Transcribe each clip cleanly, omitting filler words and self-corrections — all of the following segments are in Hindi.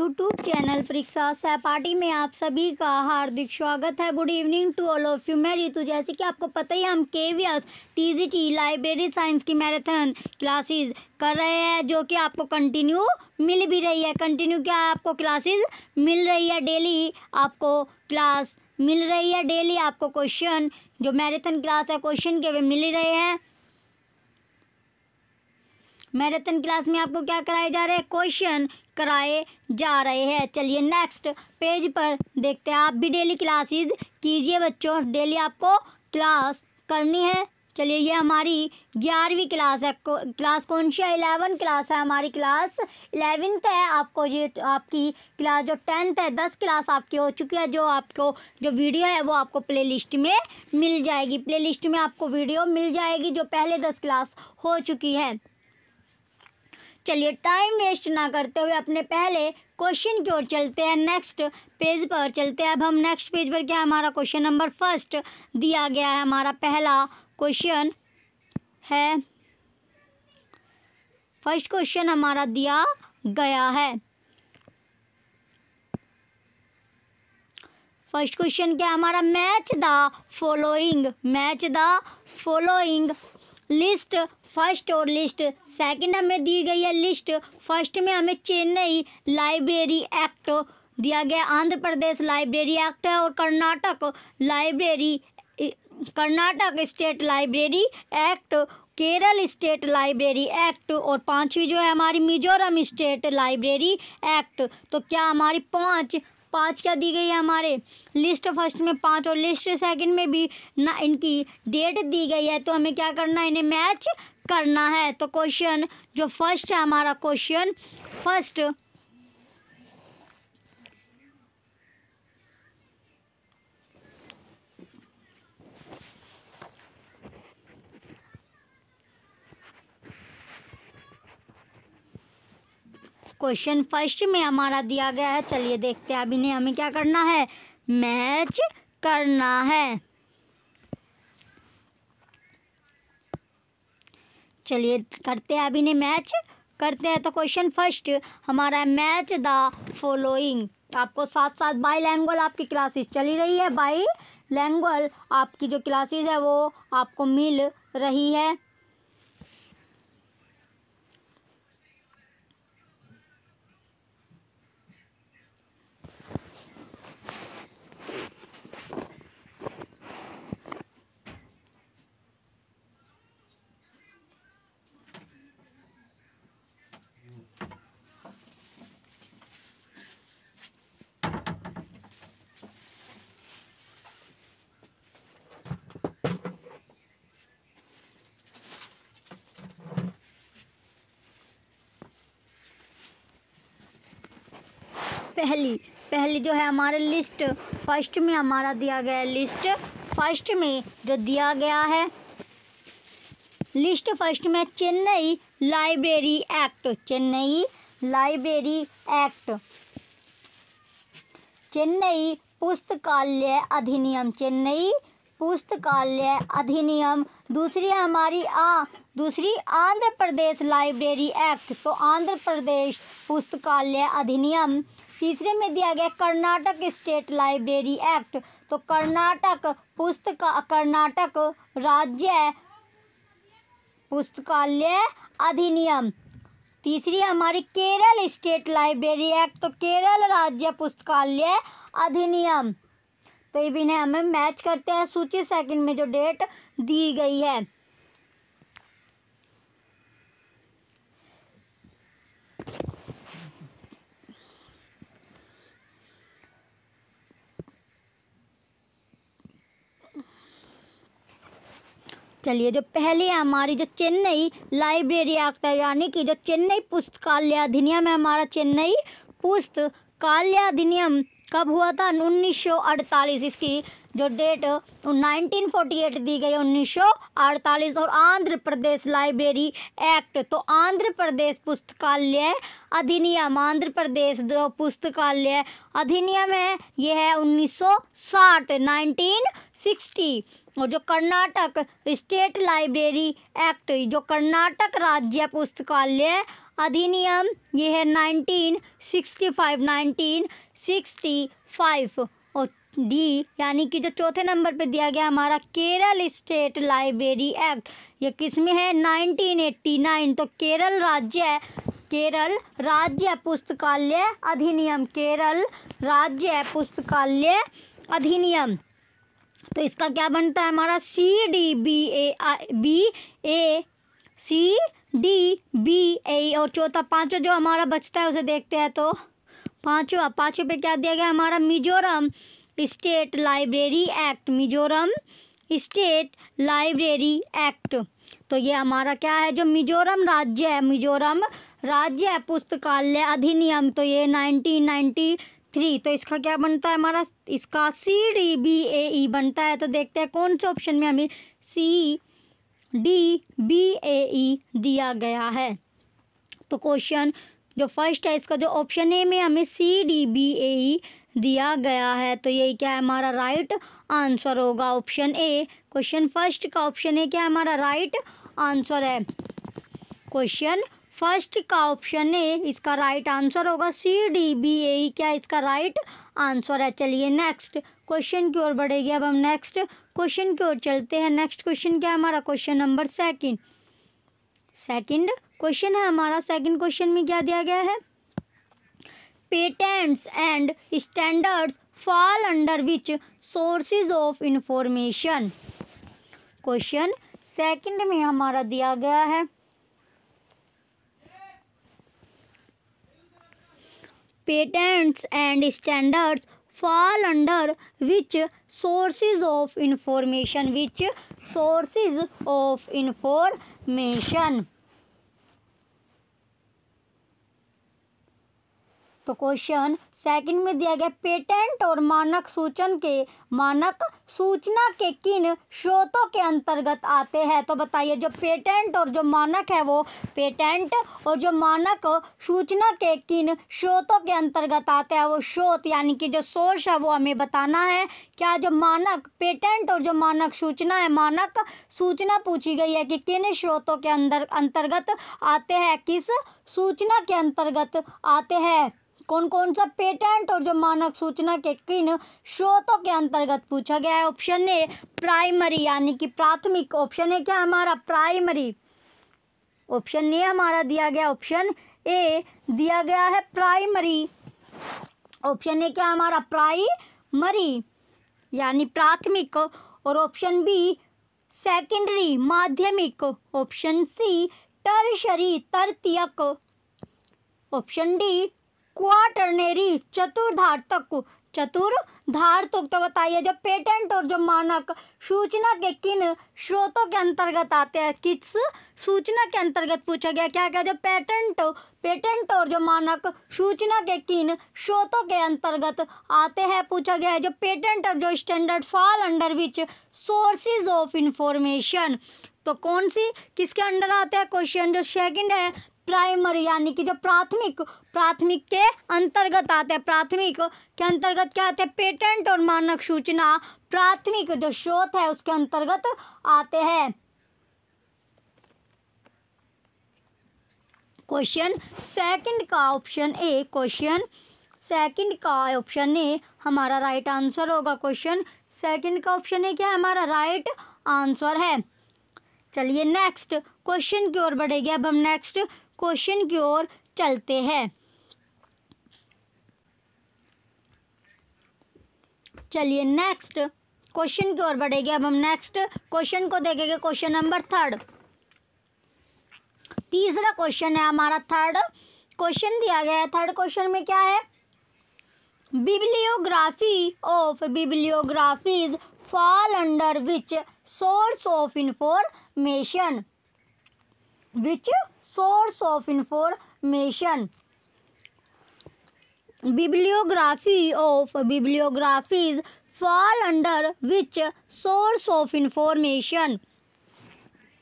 यूट्यूब चैनल परीक्षा सहपाठी में आप सभी का हार्दिक स्वागत है। Good evening to all of you. मैं रितु। जैसे कि आपको पता ही हम केवीएस टीजीटी लाइब्रेरी साइंस की मैराथन क्लासेस कर रहे हैं, जो कि आपको कंटिन्यू मिल भी रही है। कंटिन्यू क्या आपको क्लासेस मिल रही है, डेली आपको क्लास मिल रही है, डेली आपको क्वेश्चन जो मैराथन क्लास है क्वेश्चन के वे मिल रहे हैं। मैराथन क्लास में आपको क्या कराए जा रहे हैं, क्वेश्चन कराए जा रहे हैं। चलिए नेक्स्ट पेज पर देखते हैं। आप भी डेली क्लासेस कीजिए बच्चों, डेली आपको क्लास करनी है। चलिए ये हमारी 11वीं क्लास है। क्लास कौन सी है? 11 क्लास है हमारी। क्लास 11th है। आपको ये आपकी क्लास जो 10th है, 10 क्लास आपकी हो चुकी है। जो आपको जो वीडियो है वो आपको प्ले लिस्ट में मिल जाएगी। प्ले लिस्ट में आपको वीडियो मिल जाएगी जो पहले 10 क्लास हो चुकी है। चलिए टाइम वेस्ट ना करते हुए अपने पहले क्वेश्चन की ओर चलते हैं। नेक्स्ट पेज पर चलते हैं। अब हम नेक्स्ट पेज पर क्या हमारा क्वेश्चन नंबर फर्स्ट दिया गया है। हमारा पहला क्वेश्चन है, फर्स्ट क्वेश्चन हमारा दिया गया है। फर्स्ट क्वेश्चन क्या हमारा, match the following list. First और लिस्ट सेकंड हमें दी गई है लिस्ट। फर्स्ट में हमें चेन्नई लाइब्रेरी एक्ट दिया गया, आंध्र प्रदेश लाइब्रेरी एक्ट है, और Karnataka state library act, Kerala state library act, और पांचवी जो है हमारी मिजोरम स्टेट लाइब्रेरी एक्ट। तो क्या हमारी पांच क्या दी गई है हमारे लिस्ट फर्स्ट में 5 और लिस्ट सेकंड में भी ना इनकी डेट दी गई है। तो हमें क्या करना है, इन्हें मैच करना है। तो क्वेश्चन जो फर्स्ट है हमारा, क्वेश्चन फर्स्ट में हमारा दिया गया है। चलिए देखते हैं। अब इन्हें हमें क्या करना है, मैच करना है। चलिए करते हैं, अब इन्हें मैच करते हैं। तो क्वेश्चन फर्स्ट हमारा है, मैच द फॉलोइंग। आपको साथ साथ बाईलैंग्वेज आपकी क्लासेस चली रही है। बाईलैंग्वेज आपकी जो क्लासेस है वो आपको मिल रही है। पहली जो है हमारे लिस्ट फर्स्ट में हमारा दिया गया है। लिस्ट फर्स्ट में जो दिया गया है, लिस्ट फर्स्ट में चेन्नई लाइब्रेरी एक्ट, चेन्नई पुस्तकालय अधिनियम। दूसरी हमारी दूसरी आंध्र प्रदेश लाइब्रेरी एक्ट, तो आंध्र प्रदेश पुस्तकालय अधिनियम। तीसरे में दिया गया कर्नाटक स्टेट लाइब्रेरी एक्ट, तो कर्नाटक राज्य पुस्तकालय अधिनियम। तीसरी हमारी केरल स्टेट लाइब्रेरी एक्ट, तो केरल राज्य पुस्तकालय अधिनियम। तो ये भी हमें मैच करते हैं सूची सेकंड में जो डेट दी गई है। चलिए जो पहली है हमारी जो चेन्नई लाइब्रेरी एक्ट है, यानी कि जो चेन्नई पुस्तकालय अधिनियम है हमारा, चेन्नई पुस्तकालय अधिनियम कब हुआ था, 1948। इसकी जो डेट 1948 दी गई है, 1948। और आंध्र प्रदेश लाइब्रेरी एक्ट, तो आंध्र प्रदेश पुस्तकालय अधिनियम, आंध्र प्रदेश जो पुस्तकालय अधिनियम है ये है 1960, और जो कर्नाटक स्टेट लाइब्रेरी एक्ट, जो कर्नाटक राज्य पुस्तकालय अधिनियम, ये है 1965। और डी यानी कि जो चौथे नंबर पे दिया गया हमारा केरल स्टेट लाइब्रेरी एक्ट, ये किस में है 1989। तो केरल राज्य पुस्तकालय अधिनियम, केरल राज्य पुस्तकालय अधिनियम। तो इसका क्या बनता है हमारा CDBA। और चौथा पांचवा जो हमारा बचता है उसे देखते हैं। तो पांचवा पे क्या दिया गया हमारा Mizoram state library act, Mizoram state library act. तो ये हमारा क्या है, जो मिजोरम राज्य है, मिजोरम राज्य पुस्तकालय अधिनियम, तो ये 1993। तो इसका क्या बनता है हमारा, इसका CDBAE बनता है। तो देखते हैं कौन से ऑप्शन में हमें CDBAE दिया गया है। तो क्वेश्चन जो फर्स्ट है इसका, जो ऑप्शन ए में हमें CDBAE दिया गया है, तो यही क्या है हमारा राइट आंसर होगा, ऑप्शन ए। क्वेश्चन फर्स्ट का ऑप्शन ए क्या है हमारा राइट आंसर है। क्वेश्चन फर्स्ट का ऑप्शन ए इसका राइट आंसर होगा, CDBAE क्या इसका राइट आंसर है। चलिए नेक्स्ट क्वेश्चन की ओर बढ़ेगी। अब हम नेक्स्ट क्वेश्चन की ओर चलते हैं। नेक्स्ट क्वेश्चन क्या है हमारा, क्वेश्चन नंबर सेकंड क्वेश्चन है हमारा। सेकंड क्वेश्चन में क्या दिया गया है, patents and standards fall under which sources of information. Question second में हमारा दिया गया है, patents and standards fall under which sources of information, which sources of information। तो क्वेश्चन सेकंड में दिया गया पेटेंट और मानक सूचना के किन स्रोतों के अंतर्गत आते हैं। तो बताइए जो पेटेंट और जो मानक है वो पेटेंट और जो मानक सूचना के किन स्रोतों के अंतर्गत आते हैं। वो स्रोत यानी कि जो सोर्स है वो हमें बताना है। क्या जो मानक पेटेंट और जो मानक सूचना है, मानक सूचना पूछी गई है कि किन स्रोतों के अंतर्गत आते हैं, किस सूचना के अंतर्गत आते हैं, कौन कौन सा पेटेंट और जो मानक सूचना के किन स्रोतों के अंतर्गत पूछा गया है। ऑप्शन ए प्राइमरी यानी कि प्राथमिक, ऑप्शन ए क्या हमारा प्राइमरी, ऑप्शन ए हमारा दिया गया, ऑप्शन ए दिया गया है प्राइमरी, ऑप्शन ए क्या हमारा प्राइमरी यानी प्राथमिक, और ऑप्शन बी सेकेंडरी माध्यमिक, ऑप्शन सी टर्शरी तृतीयक, ऑप्शन डी क्वाटरनरी चतुर्धार्तक। तो बताइए जो पेटेंट और जो मानक सूचना के किन स्रोतों के अंतर्गत आते हैं, किस सूचना के अंतर्गत पूछा गया। क्या क्या जो पेटेंट और जो मानक सूचना के किन स्रोतों के अंतर्गत आते हैं पूछा गया है। जो पेटेंट और जो standard fall under which sources of information, तो कौन सी किसके अंडर आते हैं। क्वेश्चन जो सेकंड है प्राइमरी यानी कि जो प्राथमिक के अंतर्गत आते हैं। प्राथमिक के अंतर्गत क्या आते हैं, पेटेंट और मानक सूचना प्राथमिक जो स्रोत है उसके अंतर्गत आते हैं। क्वेश्चन सेकंड का ऑप्शन ए, क्वेश्चन सेकंड का ऑप्शन ए हमारा राइट आंसर होगा। क्वेश्चन सेकंड का ऑप्शन ए क्या है हमारा राइट आंसर है। चलिए नेक्स्ट क्वेश्चन की ओर बढ़ेंगे। अब हम नेक्स्ट क्वेश्चन की ओर चलते हैं। चलिए नेक्स्ट क्वेश्चन की ओर बढ़ेंगे। अब हम नेक्स्ट क्वेश्चन को देखेंगे। क्वेश्चन नंबर थर्ड, तीसरा क्वेश्चन है हमारा। थर्ड क्वेश्चन दिया गया है। थर्ड क्वेश्चन में क्या है, bibliography of bibliographies fall under which source of information, which source of information. Bibliography of bibliographies fall under which source of information,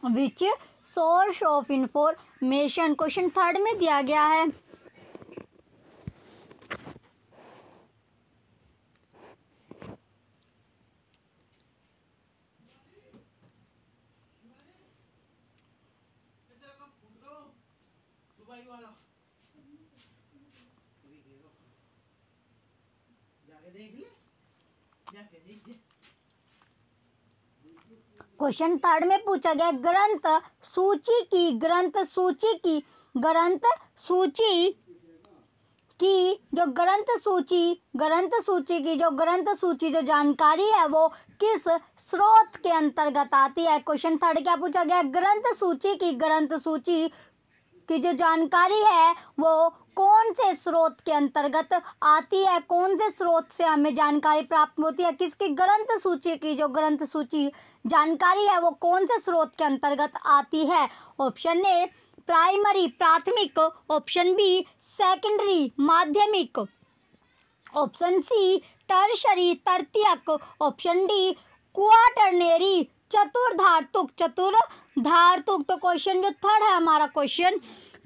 which source of information. Question third में दिया गया है क्वेश्चन थर्ड में पूछा गया ग्रंथ सूची की जो ग्रंथ सूची जो जानकारी है वो किस स्रोत के अंतर्गत आती है। क्वेश्चन थर्ड क्या पूछा गया, ग्रंथ सूची की जो जानकारी है वो कौन से स्रोत के अंतर्गत आती है, कौन से स्रोत से हमें जानकारी प्राप्त होती है, किसकी ग्रंथ सूची की जो ग्रंथ सूची जानकारी है वो कौन से स्रोत के अंतर्गत आती है। ऑप्शन ए प्राइमरी प्राथमिक, ऑप्शन बी सेकेंडरी माध्यमिक, ऑप्शन सी टर्शरी तृतीयक, ऑप्शन डी क्वाटरनरी चतुर्धातुक। तो क्वेश्चन जो थर्ड है हमारा, क्वेश्चन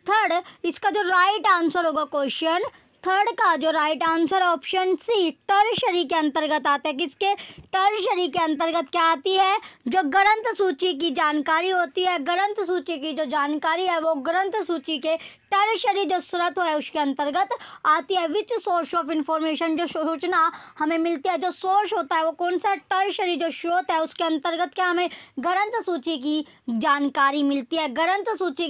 थर्ड इसका जो राइट आंसर होगा, क्वेश्चन थर्ड का जो राइट आंसर है ऑप्शन सी टर्शरी के अंतर्गत आता है। किसके? टर्शरी के अंतर्गत क्या आती है, जो ग्रंथ सूची की जानकारी होती है, ग्रंथ सूची की जो जानकारी है वो ग्रंथ सूची के टर्शरी जो स्रोत है उसके अंतर्गत आती है। विच सोर्स ऑफ इंफॉर्मेशन, जो सूचना हमें मिलती है, जो सोर्स होता है वो कौन सा, टर्शरी जो स्रोत है उसके अंतर्गत क्या हमें ग्रंथ सूची की जानकारी मिलती है। ग्रंथ सूची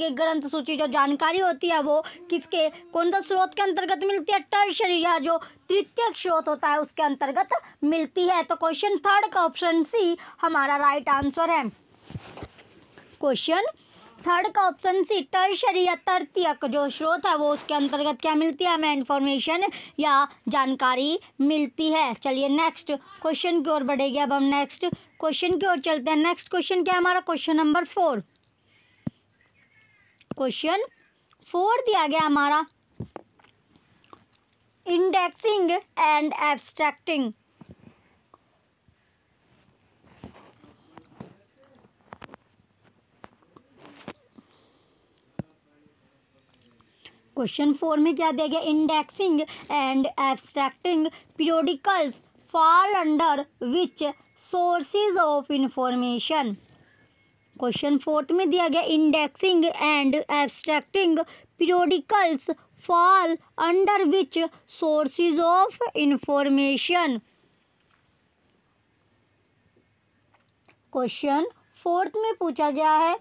जो जानकारी होती है वो किसके, कौन सा स्रोत के अंतर्गत मिलती है, टर्शरी या जो तृतीय स्रोत होता है उसके अंतर्गत मिलती है। तो क्वेश्चन थर्ड का ऑप्शन सी हमारा राइट आंसर है। क्वेश्चन थर्ड का ऑप्शन सी टर्शरी या तृतीयक जो स्रोत है वो उसके अंतर्गत क्या मिलती है, हमें इंफॉर्मेशन या जानकारी मिलती है। चलिए नेक्स्ट क्वेश्चन की ओर बढ़ेगी। अब हम नेक्स्ट क्वेश्चन की ओर चलते हैं। नेक्स्ट क्वेश्चन क्या है हमारा, क्वेश्चन नंबर 4। क्वेश्चन 4 दिया गया हमारा इंडेक्सिंग एंड एब्स्ट्रैक्टिंग। क्वेश्चन 4 में क्या दिया गया, indexing and abstracting periodicals fall under which sources of information. Question 4 में दिया गया indexing and abstracting periodicals fall under which sources of information. Question 4 में पूछा गया है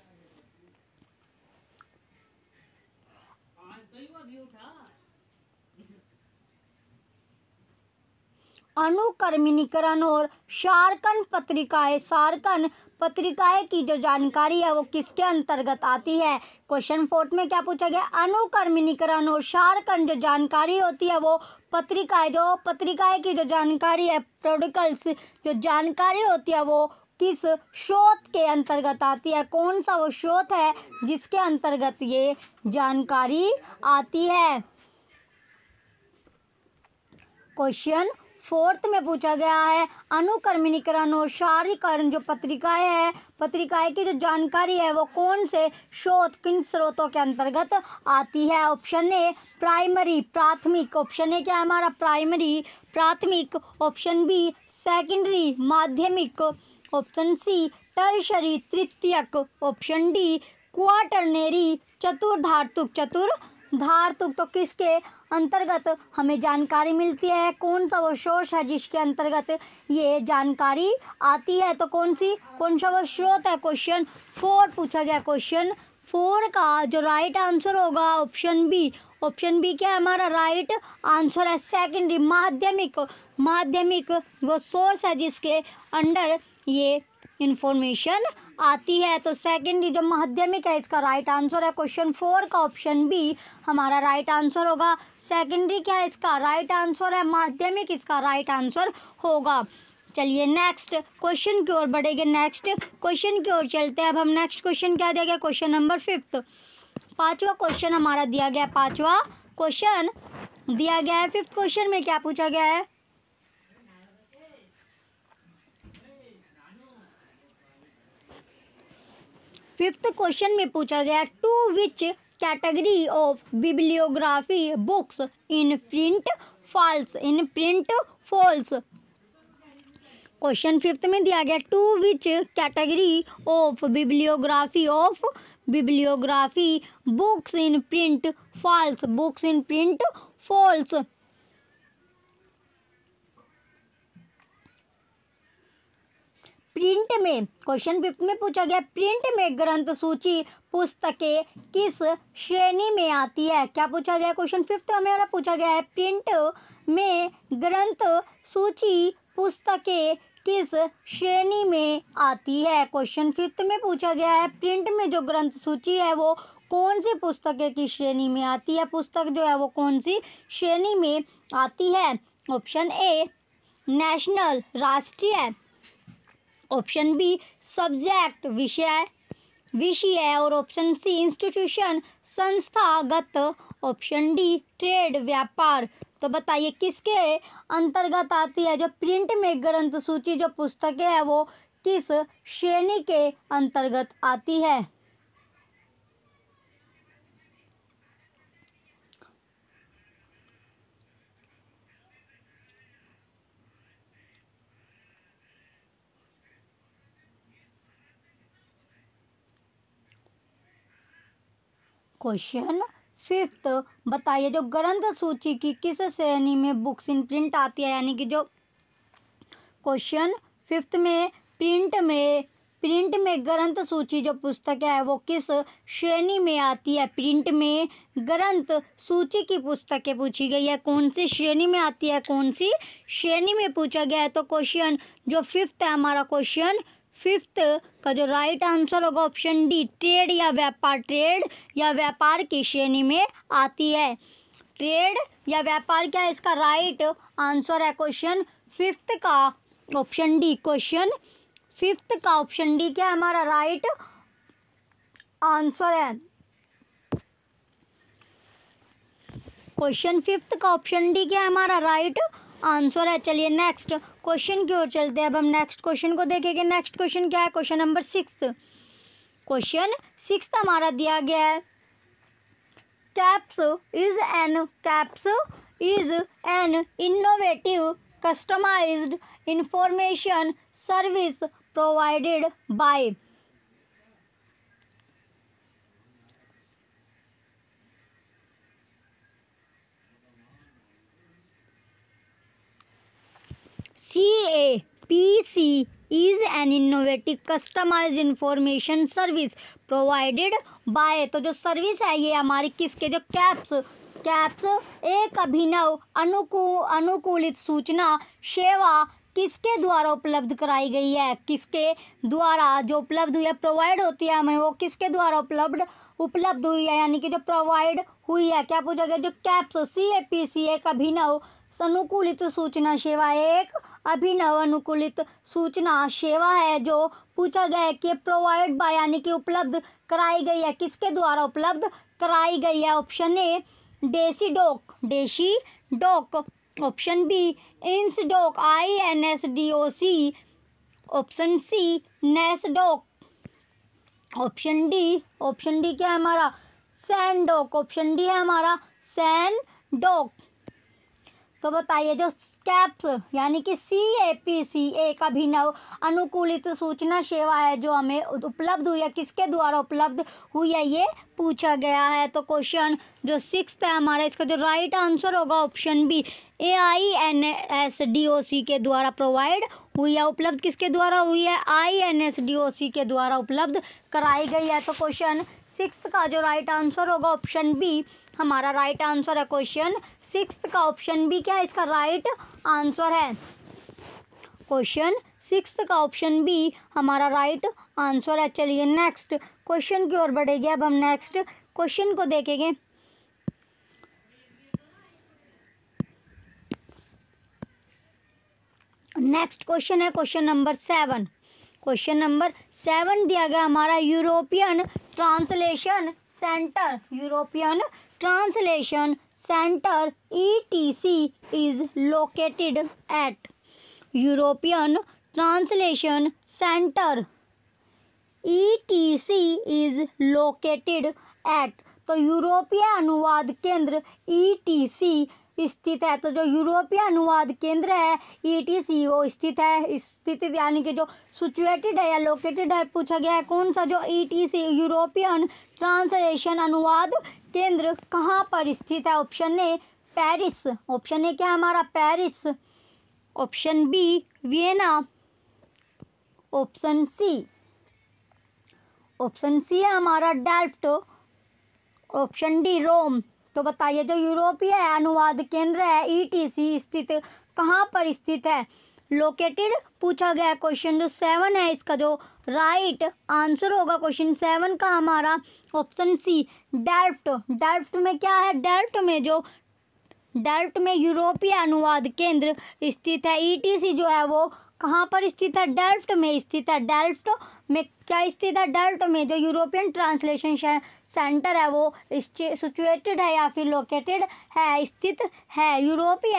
अनुक्रमणीकरण और सारकन पत्रिकाएं की जो जानकारी है वो किसके अंतर्गत आती है। क्वेश्चन 4 में क्या पूछा गया, अनुक्रमणीकरण और सारकन जो जानकारी होती है वो पत्रिकाएं की जो जानकारी है, प्रोडिकल्स जो जानकारी होती है वो किस स्रोत के अंतर्गत आती है, कौन सा वो स्रोत है जिसके अंतर्गत ये जानकारी आती है। क्वेश्चन 4 में पूछा गया है अनुक्रमणीकरण और सारीकरण जो पत्रिकाएं की जो जानकारी है वो कौन से स्रोत, किन स्रोतों के अंतर्गत आती है। ऑप्शन ए प्राइमरी प्राथमिक, ऑप्शन ए क्या है हमारा प्राइमरी प्राथमिक, ऑप्शन बी सेकेंडरी माध्यमिक, ऑप्शन सी टर्शरी तृतीयक, ऑप्शन डी क्वाटरनरी चतुर्धातुक। तो किसके अंतर्गत हमें जानकारी मिलती है, कौन सा वो सोर्स है जिसके अंतर्गत ये जानकारी आती है। तो कौन सा वो स्रोत है, क्वेश्चन 4 पूछा गया। क्वेश्चन 4 का जो राइट आंसर होगा ऑप्शन बी क्या है हमारा राइट आंसर है, सेकेंडरी माध्यमिक वो सोर्स है जिसके अंडर ये इंफॉर्मेशन आती है। तो सेकेंडरी जो माध्यमिक है इसका राइट आंसर है। क्वेश्चन 4 का ऑप्शन बी हमारा राइट आंसर होगा। सेकेंडरी क्या है इसका राइट आंसर है, माध्यमिक इसका राइट आंसर होगा। चलिए नेक्स्ट क्वेश्चन की ओर बढ़ेंगे। नेक्स्ट क्वेश्चन की ओर चलते हैं। अब हम नेक्स्ट क्वेश्चन क्या दिया गया, क्वेश्चन नंबर 5, 5वां क्वेश्चन हमारा दिया गया, 5वां क्वेश्चन दिया गया है। 5th क्वेश्चन में क्या पूछा गया है, फिफ्थ क्वेश्चन में पूछा गया to which category of bibliography books in print falls. Question fifth में दिया गया to which category of bibliography books in print falls, books in print falls. Print में क्वेश्चन फिफ्थ में पूछा गया प्रिंट में ग्रंथ सूची पुस्तकें किस श्रेणी में आती है। क्या पूछा गया क्वेश्चन फिफ्थ में हमारा पूछा गया है प्रिंट में ग्रंथ सूची पुस्तकें किस श्रेणी में आती है। क्वेश्चन फिफ्थ में पूछा गया है प्रिंट में जो ग्रंथ सूची है वो कौन सी पुस्तकें की श्रेणी में आती है, पुस्तक जो है वो कौन सी श्रेणी में आती है। ऑप्शन ए नेशनल राष्ट्रीय, ऑप्शन बी सब्जेक्ट विषय और ऑप्शन सी इंस्टीट्यूशन संस्थागत, ऑप्शन डी ट्रेड व्यापार। तो बताइए किसके अंतर्गत आती है जो प्रिंट में ग्रंथ सूची जो पुस्तकें है वो किस श्रेणी के अंतर्गत आती है। क्वेश्चन फिफ्थ बताइए जो ग्रंथ सूची की किस श्रेणी में बुक्स इन प्रिंट आती है, यानी कि जो क्वेश्चन फिफ्थ में प्रिंट में ग्रंथ सूची जो पुस्तक है वो किस श्रेणी में आती है। प्रिंट में ग्रंथ सूची की पुस्तकें पूछी गई है, कौन सी श्रेणी में आती है, कौन सी श्रेणी में पूछा गया है। तो क्वेश्चन जो फिफ्थ है हमारा क्वेश्चन फिफ्थ का जो राइट आंसर होगा ऑप्शन डी ट्रेड या व्यापार की श्रेणी में आती है। ट्रेड या व्यापार क्या है इसका राइट आंसर है क्वेश्चन फिफ्थ का ऑप्शन डी। क्वेश्चन फिफ्थ का ऑप्शन डी क्या है हमारा राइट आंसर है। क्वेश्चन फिफ्थ का ऑप्शन डी क्या है हमारा राइट आंसर है। चलिए नेक्स्ट क्वेश्चन की ओर चलते हैं। अब हम नेक्स्ट क्वेश्चन को देखेंगे। नेक्स्ट क्वेश्चन क्या है, question number sixth. Question sixth हमारा दिया गया है CAPS is an innovative customised information service provided by. CAPC is an innovative customized information service provided by। तो जो सर्विस है ये हमारी किसके जो कैप्स एक अभिनव अनुकूलित सूचना सेवा किसके द्वारा उपलब्ध कराई गई है, किसके द्वारा जो उपलब्ध हुई है प्रोवाइड होती है हमें वो किसके द्वारा उपलब्ध हुई है, यानी कि जो प्रोवाइड हुई है। क्या पूछा गया जो कैप्स CAPC एक अभिनव अनुकूलित सूचना सेवा एक अभिनव अनुकूलित सूचना सेवा है जो पूछा गया है कि प्रोवाइड बाय यानी कि उपलब्ध कराई गई है, किसके द्वारा उपलब्ध कराई गई है। Option A DESIDOC, option B INSDOC INSDOC, option C NASSDOC, option D क्या है हमारा सैनडॉक, ऑप्शन डी है हमारा सैनडॉक। तो बताइए जो कैप्स यानी कि CAPC एक अभिनव अनुकूलित सूचना सेवा है जो हमें उपलब्ध हुई है, किसके द्वारा उपलब्ध हुई है ये पूछा गया है। तो क्वेश्चन जो सिक्स्थ है हमारा इसका जो राइट आंसर होगा ऑप्शन बी INSDOC के द्वारा प्रोवाइड हुई है। उपलब्ध किसके द्वारा हुई है, INSDOC के द्वारा उपलब्ध कराई गई है। तो क्वेश्चन सिक्स्थ का जो राइट आंसर होगा ऑप्शन बी हमारा राइट आंसर है। क्वेश्चन सिक्स्थ का ऑप्शन बी क्या है इसका राइट आंसर है। क्वेश्चन सिक्स्थ का ऑप्शन बी हमारा राइट आंसर है। चलिए नेक्स्ट क्वेश्चन की ओर बढ़ेंगे। अब हम नेक्स्ट क्वेश्चन को देखेंगे। नेक्स्ट क्वेश्चन है क्वेश्चन नंबर 7। क्वेश्चन नंबर 7 दिया गया हमारा European translation centre ETC is located at। European translation centre ETC is located at। तो यूरोपीय अनुवाद केंद्र ETC स्थित है? तो जो यूरोपीय अनुवाद केंद्र है ETC वो स्थित है, स्थित यानी कि जो सिचुएटेड है या लोकेटेड है पूछा गया है। कौन सा जो ETC यूरोपियन ट्रांसलेशन अनुवाद केंद्र कहाँ पर स्थित है? Option A Paris, option A क्या है हमारा Paris, option B Vienna, option C है हमारा डेल्फ्ट, ऑप्शन डी रोम। तो बताइए जो यूरोपीय अनुवाद केंद्र है ETC स्थित कहाँ पर स्थित है? लोकेटेड पूछा गया। क्वेश्चन जो 7 है इसका जो राइट आंसर होगा क्वेश्चन 7 का हमारा ऑप्शन सी डेल्फ्ट। डेल्फ्ट में क्या है? डेल्फ्ट में यूरोपीय अनुवाद केंद्र स्थित है। ETC जो है वो कहाँ पर स्थित है? डेल्फ्ट में स्थित है। डेल्फ्ट में क्या स्थित है? डेल्फ्ट में जो यूरोपियन ट्रांसलेशन सेंटर है वो सिचुएटेड है या फिर लोकेटेड है, स्थित है। यूरोपीय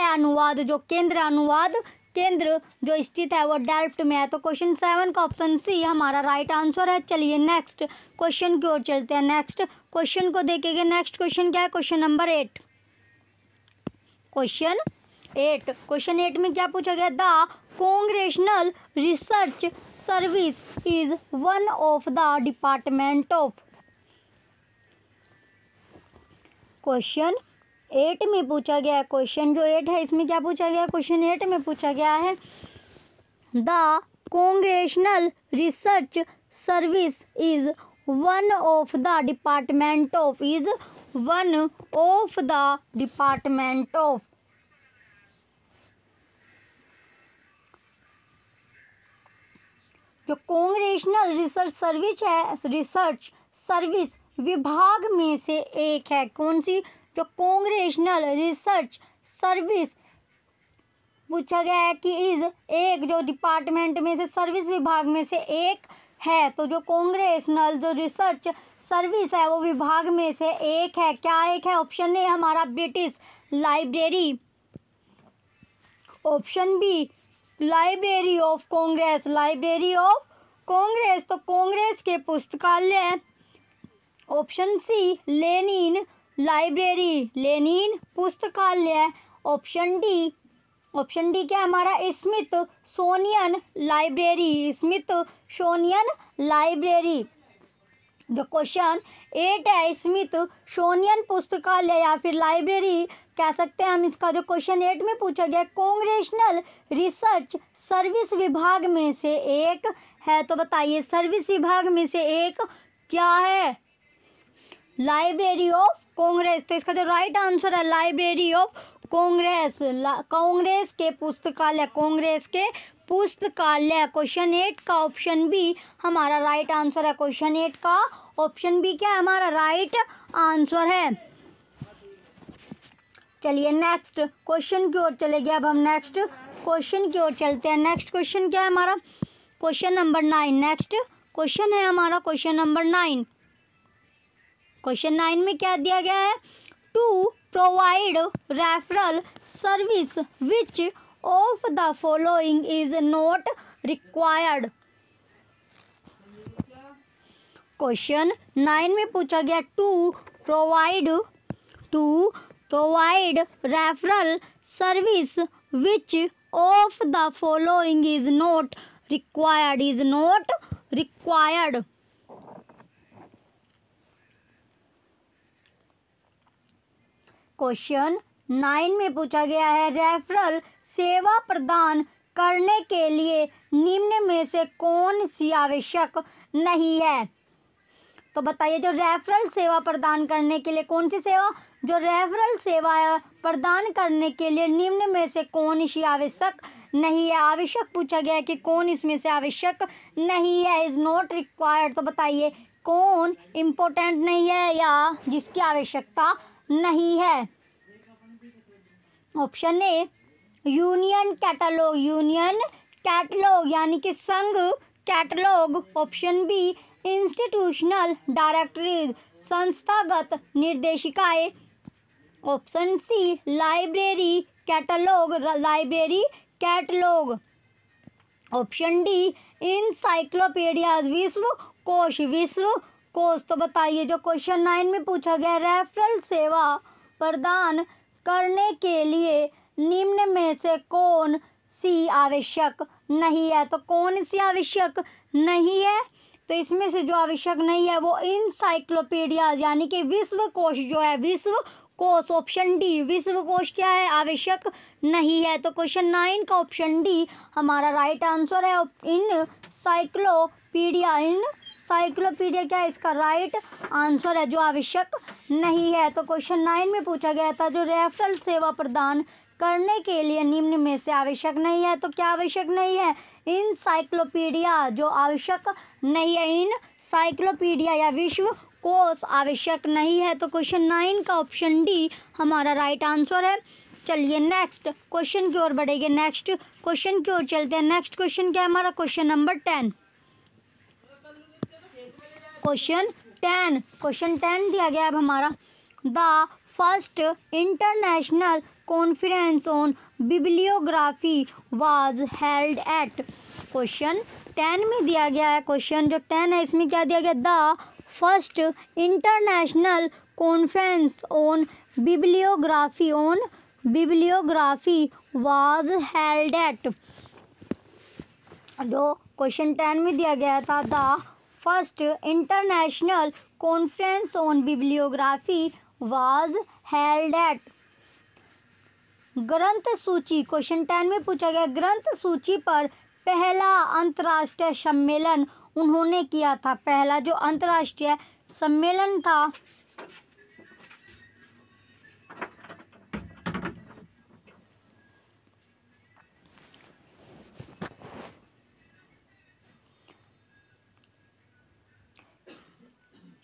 अनुवाद जो अनुवाद केंद्र जो स्थित है वो डेल्फ्ट में है। तो क्वेश्चन 7 का ऑप्शन सी हमारा राइट आंसर है। चलिए नेक्स्ट क्वेश्चन की ओर चलते हैं। नेक्स्ट क्वेश्चन को देखेंगे। नेक्स्ट क्वेश्चन क्या है? Question number 8। क्वेश्चन 8 में क्या पूछा गया? The congressional research service is one of the department of. Question 8 में पूछा गया है। क्वेश्चन जो 8 है इसमें क्या पूछा गया है? क्वेश्चन 8 में पूछा गया है the congressional research service is one of the department of, is one of the department of. जो कांग्रेशनल रिसर्च सर्विस है, रिसर्च सर्विस विभाग में से एक है। कौन सी? जो कांग्रेशनल रिसर्च सर्विस पूछा गया है कि इज एक जो डिपार्टमेंट में से सर्विस विभाग में से एक है। तो जो कांग्रेशनल जो रिसर्च सर्विस है वो विभाग में से एक है। क्या एक है? ऑप्शन ए हमारा British library, option B library of Congress, library of Congress तो कांग्रेस के पुस्तकालय, option C Lenin library, Lenin पुस्तकालय, ऑप्शन डी क्या हमारा स्मिथसोनियन लाइब्रेरी, स्मिथसोनियन लाइब्रेरी। जो क्वेश्चन 8 है स्मिथसोनियन पुस्तकालय या फिर लाइब्रेरी कह सकते हैं हम इसका। जो क्वेश्चन 8 में पूछा गया कांग्रेशनल रिसर्च सर्विस विभाग में से एक है। तो बताइए सर्विस विभाग में से एक क्या है? Library of Congress. तो इसका जो राइट आंसर है लाइब्रेरी ऑफ कांग्रेस, कांग्रेस के पुस्तकालय, कांग्रेस के पुस्तकालय। क्वेश्चन 8 का ऑप्शन बी हमारा राइट आंसर है। क्वेश्चन 8 का ऑप्शन बी क्या है हमारा राइट आंसर है। चलिए नेक्स्ट क्वेश्चन की ओर चलेंगे। अब हम नेक्स्ट क्वेश्चन की ओर चलते हैं। नेक्स्ट क्वेश्चन क्या है हमारा? Question number 9। नेक्स्ट क्वेश्चन है हमारा क्वेश्चन नंबर 9। क्वेश्चन 9 में क्या दिया गया है? To provide referral service which of the following is not required. Question 9 में पूछा गया to provide referral service which of the following is not required, question 9 में पूछा गया है रेफरल सेवा प्रदान करने के लिए निम्न में से कौन सी आवश्यक नहीं है। तो बताइए जो रेफरल सेवा प्रदान करने के लिए कौन सी सेवा, जो रेफरल सेवा प्रदान करने के लिए निम्न में से कौन सी आवश्यक नहीं है। आवश्यक पूछा गया है कि कौन इसमें से आवश्यक नहीं है, इज नॉट रिक्वायर्ड। तो बताइए कौन इम्पोर्टेंट नहीं है या जिसकी आवश्यकता नहीं है। ऑप्शन ए यूनियन कैटलॉग यानी कि संघ catalogue, option B institutional directories संस्थागत निर्देशिकाएं, ऑप्शन सी लाइब्रेरी कैटलॉग, विश्व कोष। तो बताइए जो क्वेश्चन 9 में पूछा गया, रेफरल सेवा प्रदान करने के लिए निम्न में से कौन सी आवश्यक नहीं है। तो कौन सी आवश्यक नहीं है, तो इसमें से जो आवश्यक नहीं है वो इंसाइक्लोपीडिया यानी कि विश्व कोश जो है, विश्व कोश, ऑप्शन डी विश्व कोश क्या है, आवश्यक नहीं है। तो क्वेश्चन 9 का ऑप्शन डी हमारा राइट आंसर है। इंसाइक्लोपीडिया क्या है, इसका राइट आंसर है, जो आवश्यक नहीं है। तो क्वेश्चन 9 में पूछा गया था जो रेफरल सेवा प्रदान करने के लिए निम्न में से आवश्यक नहीं है, तो क्या आवश्यक नहीं है, इंसाइक्लोपीडिया जो आवश्यक नहीं है, इंसाइक्लोपीडिया या विश्व कोश आवश्यक नहीं है। तो क्वेश्चन 9 का ऑप्शन डी हमारा राइट आंसर है। चलिए नेक्स्ट क्वेश्चन की ओर बढ़ेंगे, नेक्स्ट क्वेश्चन की ओर चलते हैं। नेक्स्ट क्वेश्चन क्या है हमारा, क्वेश्चन नंबर 10। क्वेश्चन 10 दिया गया है अब हमारा, the first international conference on bibliography was held at. Question 10 में दिया गया है, क्वेश्चन जो 10 है इसमें क्या दिया गया, the first international conference on bibliography was held at. जो क्वेश्चन 10 में दिया गया था, the first international conference on bibliography was held at. ग्रंथ सूची, क्वेश्चन 10 में पूछा गया ग्रंथ सूची पर पहला अंतर्राष्ट्रीय सम्मेलन उन्होंने किया था। पहला जो अंतर्राष्ट्रीय सम्मेलन था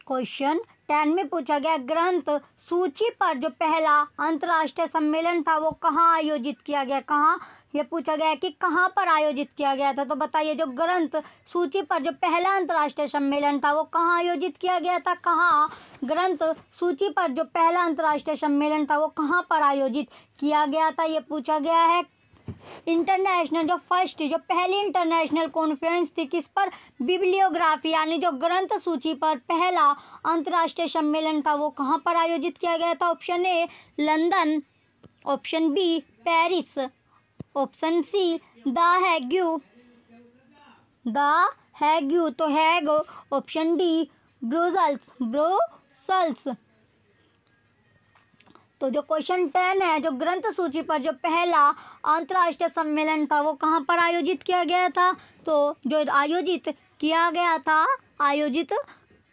क्वेश्चन 10 में पूछा गया ग्रंथ सूची पर जो पहला अंतर्राष्ट्रीय सम्मेलन था वो कहाँ आयोजित किया गया, कहाँ, ये पूछा गया कि कहाँ पर आयोजित किया गया था। तो बताइए जो ग्रंथ सूची पर जो पहला अंतर्राष्ट्रीय सम्मेलन था वो कहाँ आयोजित किया गया था, कहाँ, ग्रंथ सूची पर जो पहला अंतर्राष्ट्रीय सम्मेलन था वो कहाँ पर आयोजित किया गया था, ये पूछा गया है। इंटरनेशनल जो फर्स्ट जो पहली इंटरनेशनल कॉन्फ्रेंस थी किस पर, बिब्लियोग्राफी यानी जो ग्रंथ सूची पर पहला अंतर्राष्ट्रीय सम्मेलन था वो कहाँ पर आयोजित किया गया था। Option A London, option B Paris, option C the Hague तो हैग, ऑप्शन डी ब्रुसेल्स। तो जो क्वेश्चन 10 है जो ग्रंथ सूची पर जो पहला अंतर्राष्ट्रीय सम्मेलन था वो कहाँ पर आयोजित किया गया था, तो जो आयोजित किया गया था, आयोजित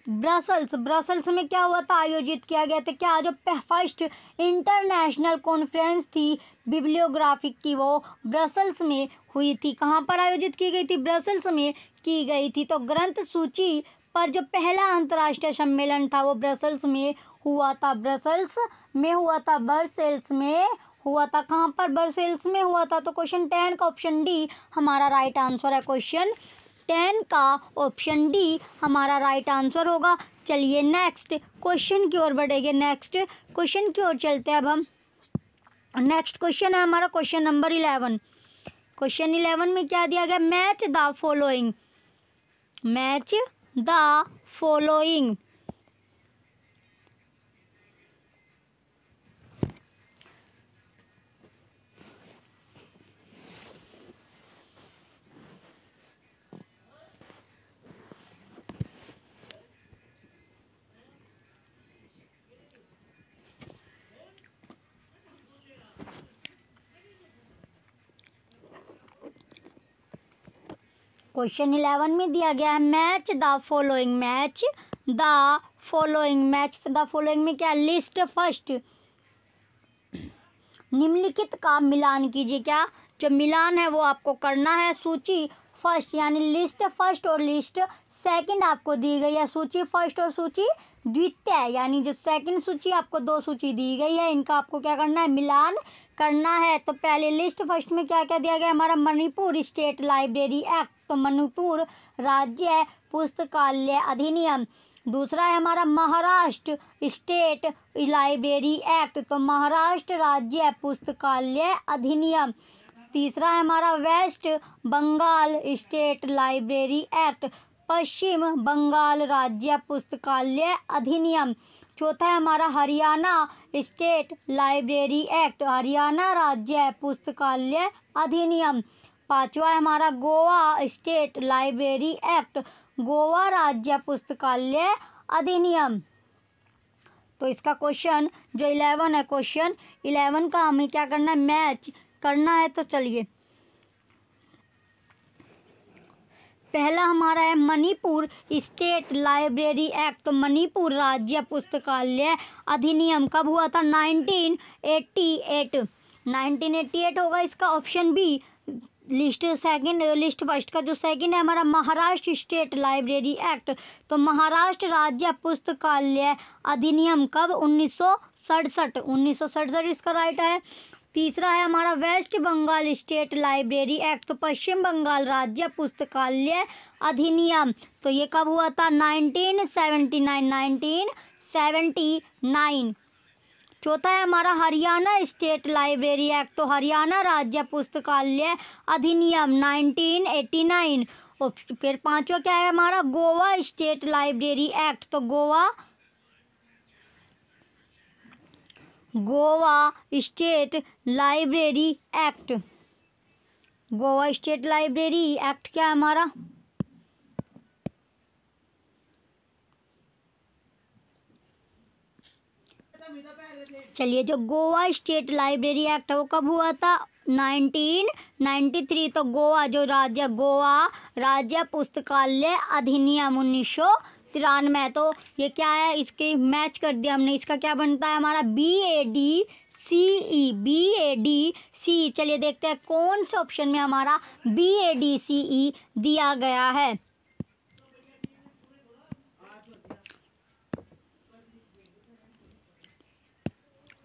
ब्रसल्स में क्या हुआ था, आयोजित किया गया था। क्या जो फर्स्ट इंटरनेशनल कॉन्फ्रेंस थी बिब्लियोग्राफिक की वो ब्रसल्स में हुई थी। कहाँ पर आयोजित की गई थी, ब्रसल्स में की गई थी। तो ग्रंथ सूची पर जो पहला अंतर्राष्ट्रीय सम्मेलन था वो ब्रसल्स में हुआ था, ब्रसल्स में हुआ था, ब्रसेल्स में हुआ था। कहाँ पर, ब्रसेल्स में हुआ था। तो क्वेश्चन 10 का ऑप्शन डी हमारा राइट आंसर है। क्वेश्चन 10 का ऑप्शन डी हमारा राइट आंसर होगा। चलिए नेक्स्ट क्वेश्चन की ओर बढ़ेंगे, नेक्स्ट क्वेश्चन की ओर चलते हैं अब हम। नेक्स्ट क्वेश्चन है हमारा क्वेश्चन नंबर 11। क्वेश्चन 11 में क्या दिया गया, मैच द फॉलोइंग। क्वेश्चन 11 में दिया गया है मैच द फॉलोइंग में क्या, लिस्ट फर्स्ट, निम्नलिखित का मिलान कीजिए। क्या जो मिलान है वो आपको करना है। सूची फर्स्ट यानी लिस्ट फर्स्ट और लिस्ट सेकंड आपको दी गई है, सूची फर्स्ट और सूची द्वितीय यानी जो सेकंड सूची आपको दो सूची दी गई है, इनका आपको क्या करना है, मिलान करना है। तो पहले लिस्ट फर्स्ट में क्या क्या दिया गया हमारा, मणिपुर स्टेट लाइब्रेरी एक्ट, तो मणिपुर राज्य पुस्तकालय अधिनियम। दूसरा है हमारा महाराष्ट्र स्टेट लाइब्रेरी एक्ट, तो महाराष्ट्र राज्य पुस्तकालय अधिनियम। तीसरा है हमारा waste Bengal state library act, Paschim Bangal राज्य पुस्तकालय अधिनियम। चौथा है हमारा Haryana state library act, Haryana राज्य पुस्तकालय अधिनियम। पांचवा है हमारा Goa state library act, Goa राज्य पुस्तकालय अधिनियम। तो इसका क्वेश्चन जो 11 है, क्वेश्चन 11 का हमें क्या करना है, मैच करना है। तो चलिए, पहला हमारा है मणिपुर स्टेट लाइब्रेरी एक्ट। तो मणिपुर राज्य पुस्तकालय अधिनियम कब हुआ था, 1988। 1988 होगा इसका ऑप्शन बी। लिस्ट फर्स्ट का जो सेकंड है हमारा महाराष्ट्र स्टेट लाइब्रेरी एक्ट। तो महाराष्ट्र राज्य पुस्तकालय अधिनियम कब, 1967। 1967 इसका राइट है। तीसरा है हमारा waste Bengal state library act. तो पश्चिम बंगाल राज्य पुस्तकालय अधिनियम, तो ये कब हुआ था, 1979। 1979। चौथा है हमारा हरियाणा स्टेट लाइब्रेरी एक्ट। तो हरियाणा राज्य पुस्तकालय अधिनियम 1989। और फिर पांचवा क्या है हमारा, गोवा स्टेट लाइब्रेरी एक्ट। तो Goa state library act, Goa state library act क्या है हमारा, चलिए जो गोवा स्टेट लाइब्रेरी एक्ट है वो कब हुआ था, 1993। तो गोवा जो राज्य, गोवा राज्य पुस्तकालय अधिनियम 1993। तो ये क्या है, इसके मैच कर दिया हमने। इसका क्या बनता है हमारा, BADCE, BADCE। चलिए देखते हैं कौन से ऑप्शन में हमारा BADCE दिया गया है।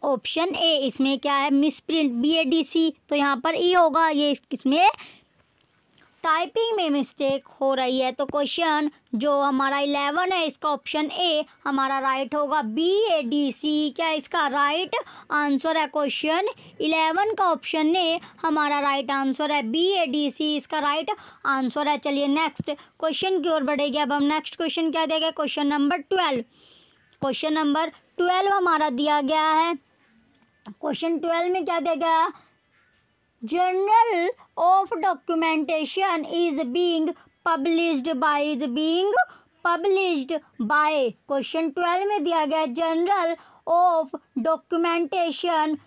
ऑप्शन ए, इसमें क्या है, मिसप्रिंट BADC। तो यहाँ पर ई होगा, ये इसमें टाइपिंग में मिस्टेक हो रही है। तो क्वेश्चन जो हमारा 11 है इसका ऑप्शन ए हमारा राइट होगा, BADC क्या इसका राइट आंसर है। क्वेश्चन 11 का ऑप्शन ए हमारा राइट आंसर है, BADC इसका राइट आंसर है। चलिए नेक्स्ट क्वेश्चन की ओर बढ़ेंगे। अब हम नेक्स्ट क्वेश्चन क्या देंगे, क्वेश्चन नंबर 12। क्वेश्चन नंबर 12 हमारा दिया गया है। क्वेश्चन 12 में क्या दिया गया, journal of documentation is being published by. Question 12 में दिया गया journal of documentation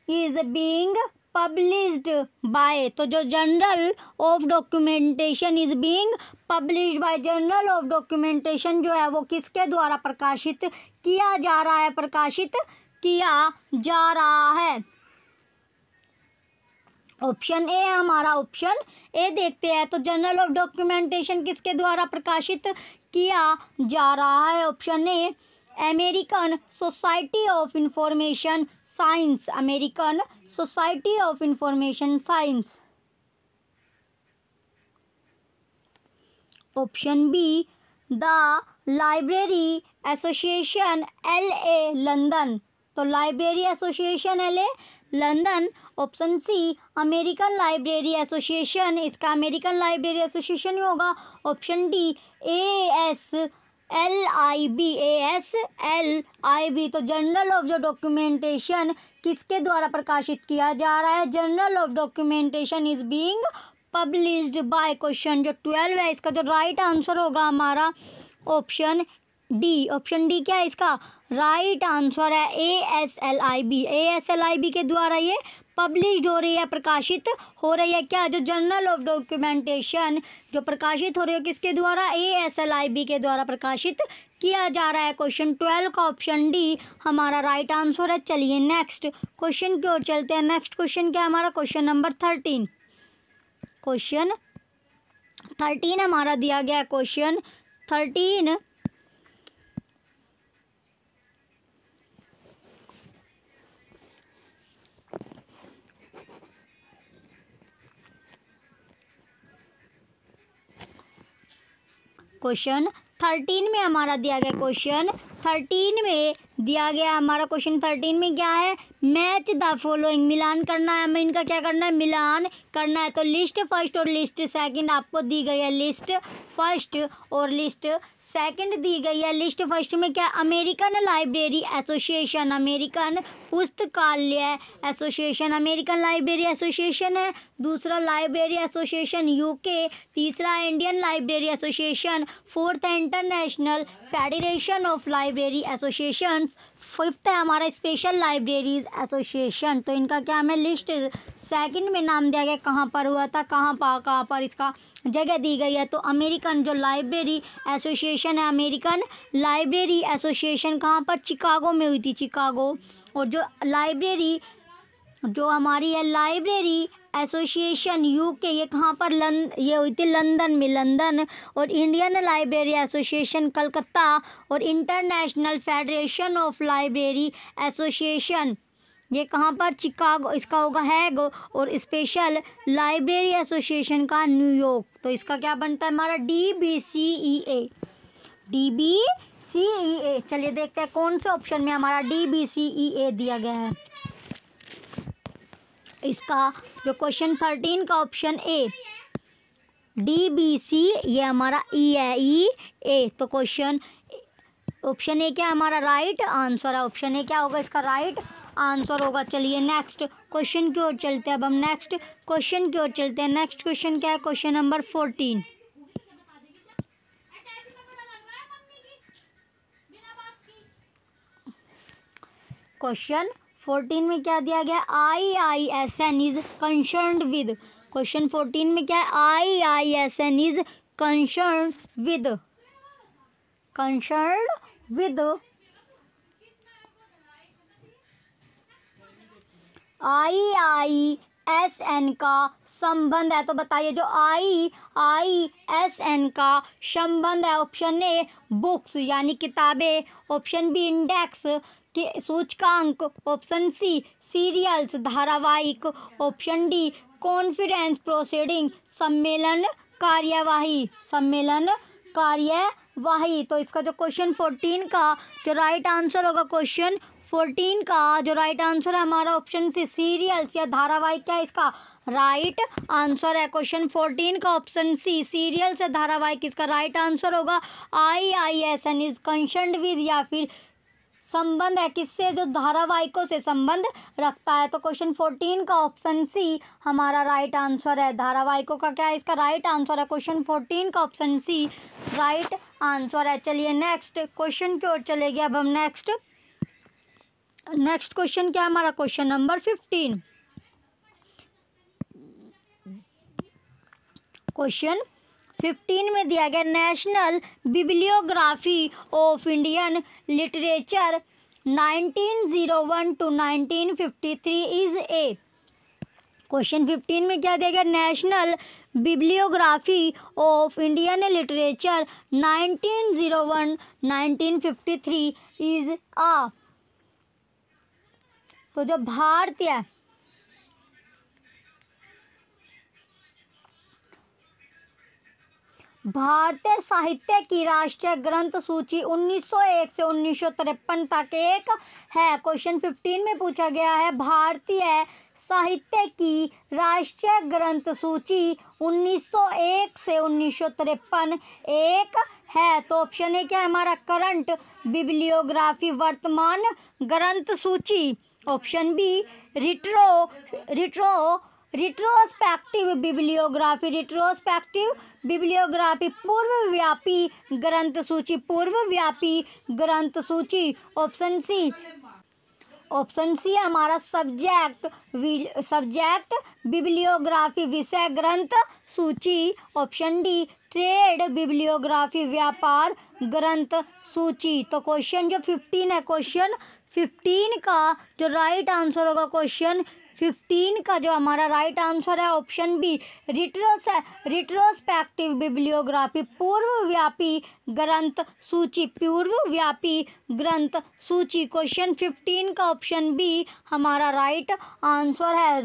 is being published bye. तो जो journal of documentation is being published bye, journal of documentation जो है वो किसके द्वारा प्रकाशित किया जा रहा है, प्रकाशित किया जा रहा है। ऑप्शन ए हमारा, ऑप्शन ए देखते हैं। तो जर्नल ऑफ डॉक्यूमेंटेशन किसके द्वारा प्रकाशित किया जा रहा है, option A American society of information science, American society of information science. Option B the library association LA London. तो library association LA London. Option C American library association, इसका अमेरिकन लाइब्रेरी एसोसिएशन ही होगा। ऑप्शन डी ASLIB, तो जर्नल ऑफ जो डॉक्यूमेंटेशन किसके द्वारा प्रकाशित किया जा रहा है, journal of documentation is being published by. Question जो 12 है इसका जो राइट आंसर होगा हमारा ऑप्शन डी। ऑप्शन डी क्या है इसका राइट आंसर है, ASLIB के द्वारा ये पब्लिश्ड हो रही है, प्रकाशित हो रही है। क्या जो जर्नल ऑफ डॉक्यूमेंटेशन जो प्रकाशित हो रही है किसके द्वारा, ASLIB के द्वारा प्रकाशित किया जा रहा है। क्वेश्चन 12 का ऑप्शन डी हमारा राइट आंसर है। चलिए नेक्स्ट क्वेश्चन की ओर चलते हैं। नेक्स्ट क्वेश्चन क्या है हमारा, क्वेश्चन नंबर 13। क्वेश्चन 13 हमारा दिया गया है। क्वेश्चन 13 क्वेश्चन 13 में हमारा दिया गया, क्वेश्चन 13 में दिया गया है। हमारा क्वेश्चन 13 में क्या है, मैच द फॉलोइंग, मिलान करना है हमें, इनका क्या करना है, मिलान करना है। तो लिस्ट फर्स्ट और लिस्ट सेकंड आपको दी गई है, लिस्ट फर्स्ट और लिस्ट सेकंड दी गई है। लिस्ट फर्स्ट में क्या, अमेरिकन लाइब्रेरी एसोसिएशन, अमेरिकन पुस्तकालय एसोसिएशन, अमेरिकन लाइब्रेरी एसोसिएशन है। दूसरा लाइब्रेरी एसोसिएशन यूके, तीसरा Indian library association, fourth international federation of library association, fifth है हमारा स्पेशल लाइब्रेरीज एसोसिएशन। तो इनका क्या हमें लिस्ट सेकंड में नाम दिया गया, कहाँ पर हुआ था, कहाँ पर इसका जगह दी गई है। तो अमेरिकन जो लाइब्रेरी एसोसिएशन है, अमेरिकन लाइब्रेरी एसोसिएशन कहाँ पर, चिकागो में हुई थी, चिकागो। और जो लाइब्रेरी जो हमारी है लाइब्रेरी एसोसिएशन यूके, ये कहाँ पर, ये हुई थी लंदन में, लंदन। और इंडियन लाइब्रेरी एसोसिएशन कलकत्ता, और international federation of library association ये कहाँ पर, चिकागो, इसका होगा हैग। और स्पेशल लाइब्रेरी एसोसिएशन का न्यूयॉर्क। तो इसका क्या बनता है हमारा, DBCEA, DBCEA। चलिए देखते हैं कौन से ऑप्शन में हमारा DBCEA दिया गया है। इसका जो क्वेश्चन 13 का ऑप्शन ए, DBC, ये हमारा ई है, E तो क्वेश्चन ऑप्शन ए क्या हमारा राइट आंसर है, ऑप्शन ए क्या होगा इसका राइट आंसर होगा। चलिए नेक्स्ट क्वेश्चन की ओर चलते हैं। अब हम नेक्स्ट क्वेश्चन की ओर चलते हैं। नेक्स्ट क्वेश्चन क्या है, क्वेश्चन नंबर 14। क्वेश्चन 14 में क्या दिया गया, IISN is concerned with, question 14 में क्या है, IISN is concerned with, IISN का संबंध है। तो बताइए जो IISN का संबंध है, ऑप्शन ए बुक्स यानी किताबें, ऑप्शन बी इंडेक्स के सूचकांक, ऑप्शन सी सीरियल्स धारावाहिक, ऑप्शन डी कॉन्फ्रेंस प्रोसीडिंग सम्मेलन कार्यवाही, तो इसका जो क्वेश्चन 14 का जो राइट आंसर होगा, क्वेश्चन 14 का जो राइट आंसर है हमारा ऑप्शन सी सीरियल्स या धारावाहिक, क्या इसका राइट आंसर है। क्वेश्चन 14 का ऑप्शन सी सीरियल्स या धारावाहिक इसका राइट आंसर होगा। IISN इज कंसर्न्ड विद या फिर संबंध है किससे, जो धारावाहिकों से संबंध रखता है। तो क्वेश्चन 14 का ऑप्शन सी हमारा राइट आंसर है। धारावाहिकों का क्या है इसका राइट आंसर है, क्वेश्चन 14 का ऑप्शन सी राइट आंसर है। चलिए नेक्स्ट क्वेश्चन की ओर चलेंगे। अब हम नेक्स्ट क्वेश्चन क्या है हमारा, क्वेश्चन नंबर 15। क्वेश्चन 15 में दिया गया national bibliography of Indian literature 1901 to 1953 is a, question 15 में क्या दिया गया, national bibliography of Indian literature 1901-1953 is a. तो जो भारतीय साहित्य की राष्ट्रीय ग्रंथ सूची 1901 से 1953 तक एक है। क्वेश्चन 15 में पूछा गया है भारतीय साहित्य की राष्ट्रीय ग्रंथ सूची 1901 से 1953 एक है। तो ऑप्शन ए क्या है हमारा, करंट बिब्लियोग्राफी वर्तमान ग्रंथ सूची, ऑप्शन बी रिट्रोस्पेक्टिव बिब्लियोग्राफी पूर्वव्यापी ग्रंथ सूची, ऑप्शन सी हमारा सब्जेक्ट बिब्लियोग्राफी विषय ग्रंथ सूची, ऑप्शन डी ट्रेड बिब्लियोग्राफी व्यापार ग्रंथ सूची। तो क्वेश्चन जो 15 है, क्वेश्चन 15 का जो राइट आंसर होगा, क्वेश्चन 15 का जो हमारा राइट आंसर है ऑप्शन बी रिट्रोस्पेक्टिव बिब्लियोग्राफी पूर्वव्यापी ग्रंथ सूची, क्वेश्चन 15 का ऑप्शन बी हमारा राइट आंसर है।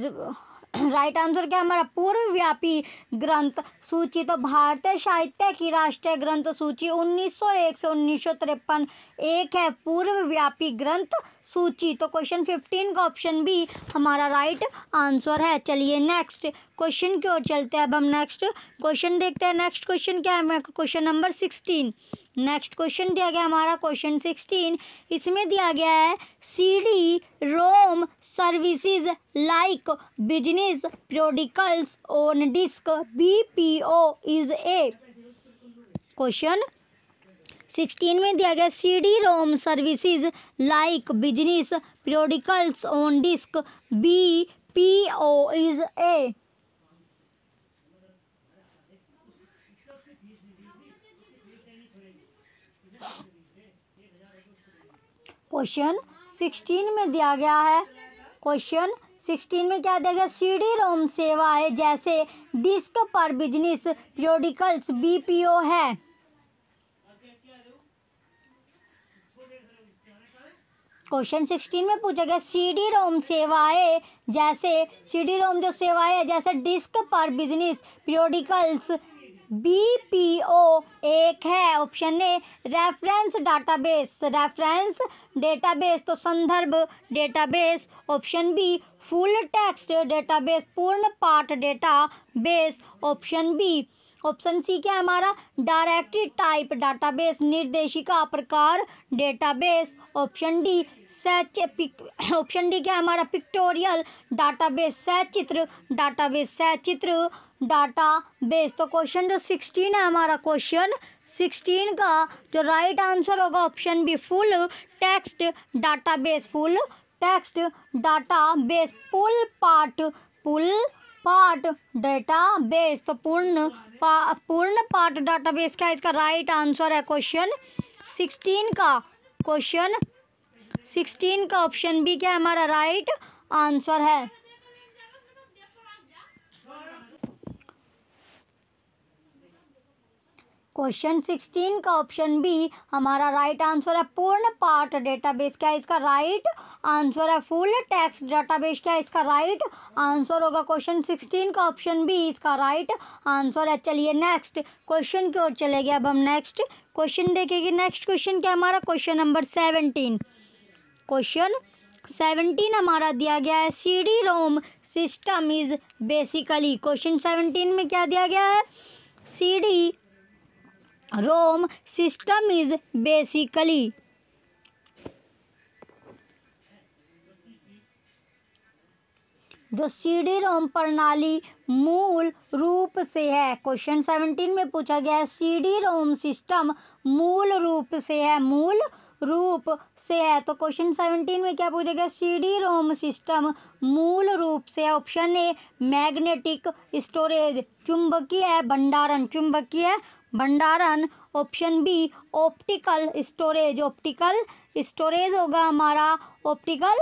राइट आंसर क्या है हमारा? पूर्वव्यापी ग्रंथ सूची। तो भारतीय साहित्य की राष्ट्रीय ग्रंथ सूची 1901 से 1953 एक है पूर्वव्यापी ग्रंथ सूची। तो क्वेश्चन 15 का ऑप्शन बी हमारा राइट आंसर है। चलिए नेक्स्ट क्वेश्चन की ओर चलते हैं। अब हम नेक्स्ट क्वेश्चन देखते हैं। नेक्स्ट क्वेश्चन क्या है? Question number 16। नेक्स्ट क्वेश्चन दिया गया हमारा क्वेश्चन 16। इसमें दिया गया है CD ROM services like business periodicals on disk BPO is a. Question 16 में दिया गया CD ROM services like business periodicals on disk BPO is a. Question 16 में दिया गया है। क्वेश्चन 16 में क्या दिया गया? CD रोम सेवाएं जैसे डिस्क पर बिजनेस प्रोडिकल्स BPO है। क्वेश्चन 16 में पूछा गया CD रोम सेवाएं जैसे CD रोम जो सेवाएं है जैसे डिस्क पर बिजनेस प्रोडिकल्स BPO एक है। Option A reference database, reference database तो संदर्भ database. Option B full text database, पूर्ण पाठ database. Option B. Option C क्या है हमारा? डायरेक्टरी टाइप डाटाबेस, निर्देशिका प्रकार database. Option D option D क्या है हमारा? पिक्टोरियल डाटाबेस, सचित्र डाटाबेस, सचित्र डाटाबेस। तो क्वेश्चन जो 16 है हमारा, क्वेश्चन 16 का जो राइट आंसर होगा option B full text database, full text database, full part database. तो पूर्ण पार्ट डाटाबेस का इसका राइट आंसर है क्वेश्चन 16 का। क्वेश्चन 16 का ऑप्शन बी क्या हमारा राइट आंसर है। क्वेश्चन 16 का ऑप्शन बी हमारा राइट आंसर है। पूर्ण पाठ डेटाबेस क्या इसका राइट आंसर है। फुल टेक्स्ट डेटाबेस क्या इसका राइट आंसर होगा। क्वेश्चन 16 का ऑप्शन बी इसका राइट आंसर है। चलिए नेक्स्ट क्वेश्चन की ओर चले गए। अब हम नेक्स्ट क्वेश्चन देखेंगे। नेक्स्ट क्वेश्चन क्या हमारा? Question number 17। क्वेश्चन 17 हमारा दिया गया है CD ROM system is basically. Question 17 में क्या दिया गया है? CD ROM system is basically. जो CD रोम प्रणाली मूल रूप से है। क्वेश्चन 17 में पूछा गया है CD रोम सिस्टम मूल रूप से है, मूल रूप से है। तो क्वेश्चन 17 में क्या पूछा गया? CD रोम सिस्टम मूल रूप से। ऑप्शन ए मैग्नेटिक स्टोरेज, चुंबकीय भंडारण, चुंबकीय भंडारण। Option B optical storage, optical storage होगा हमारा optical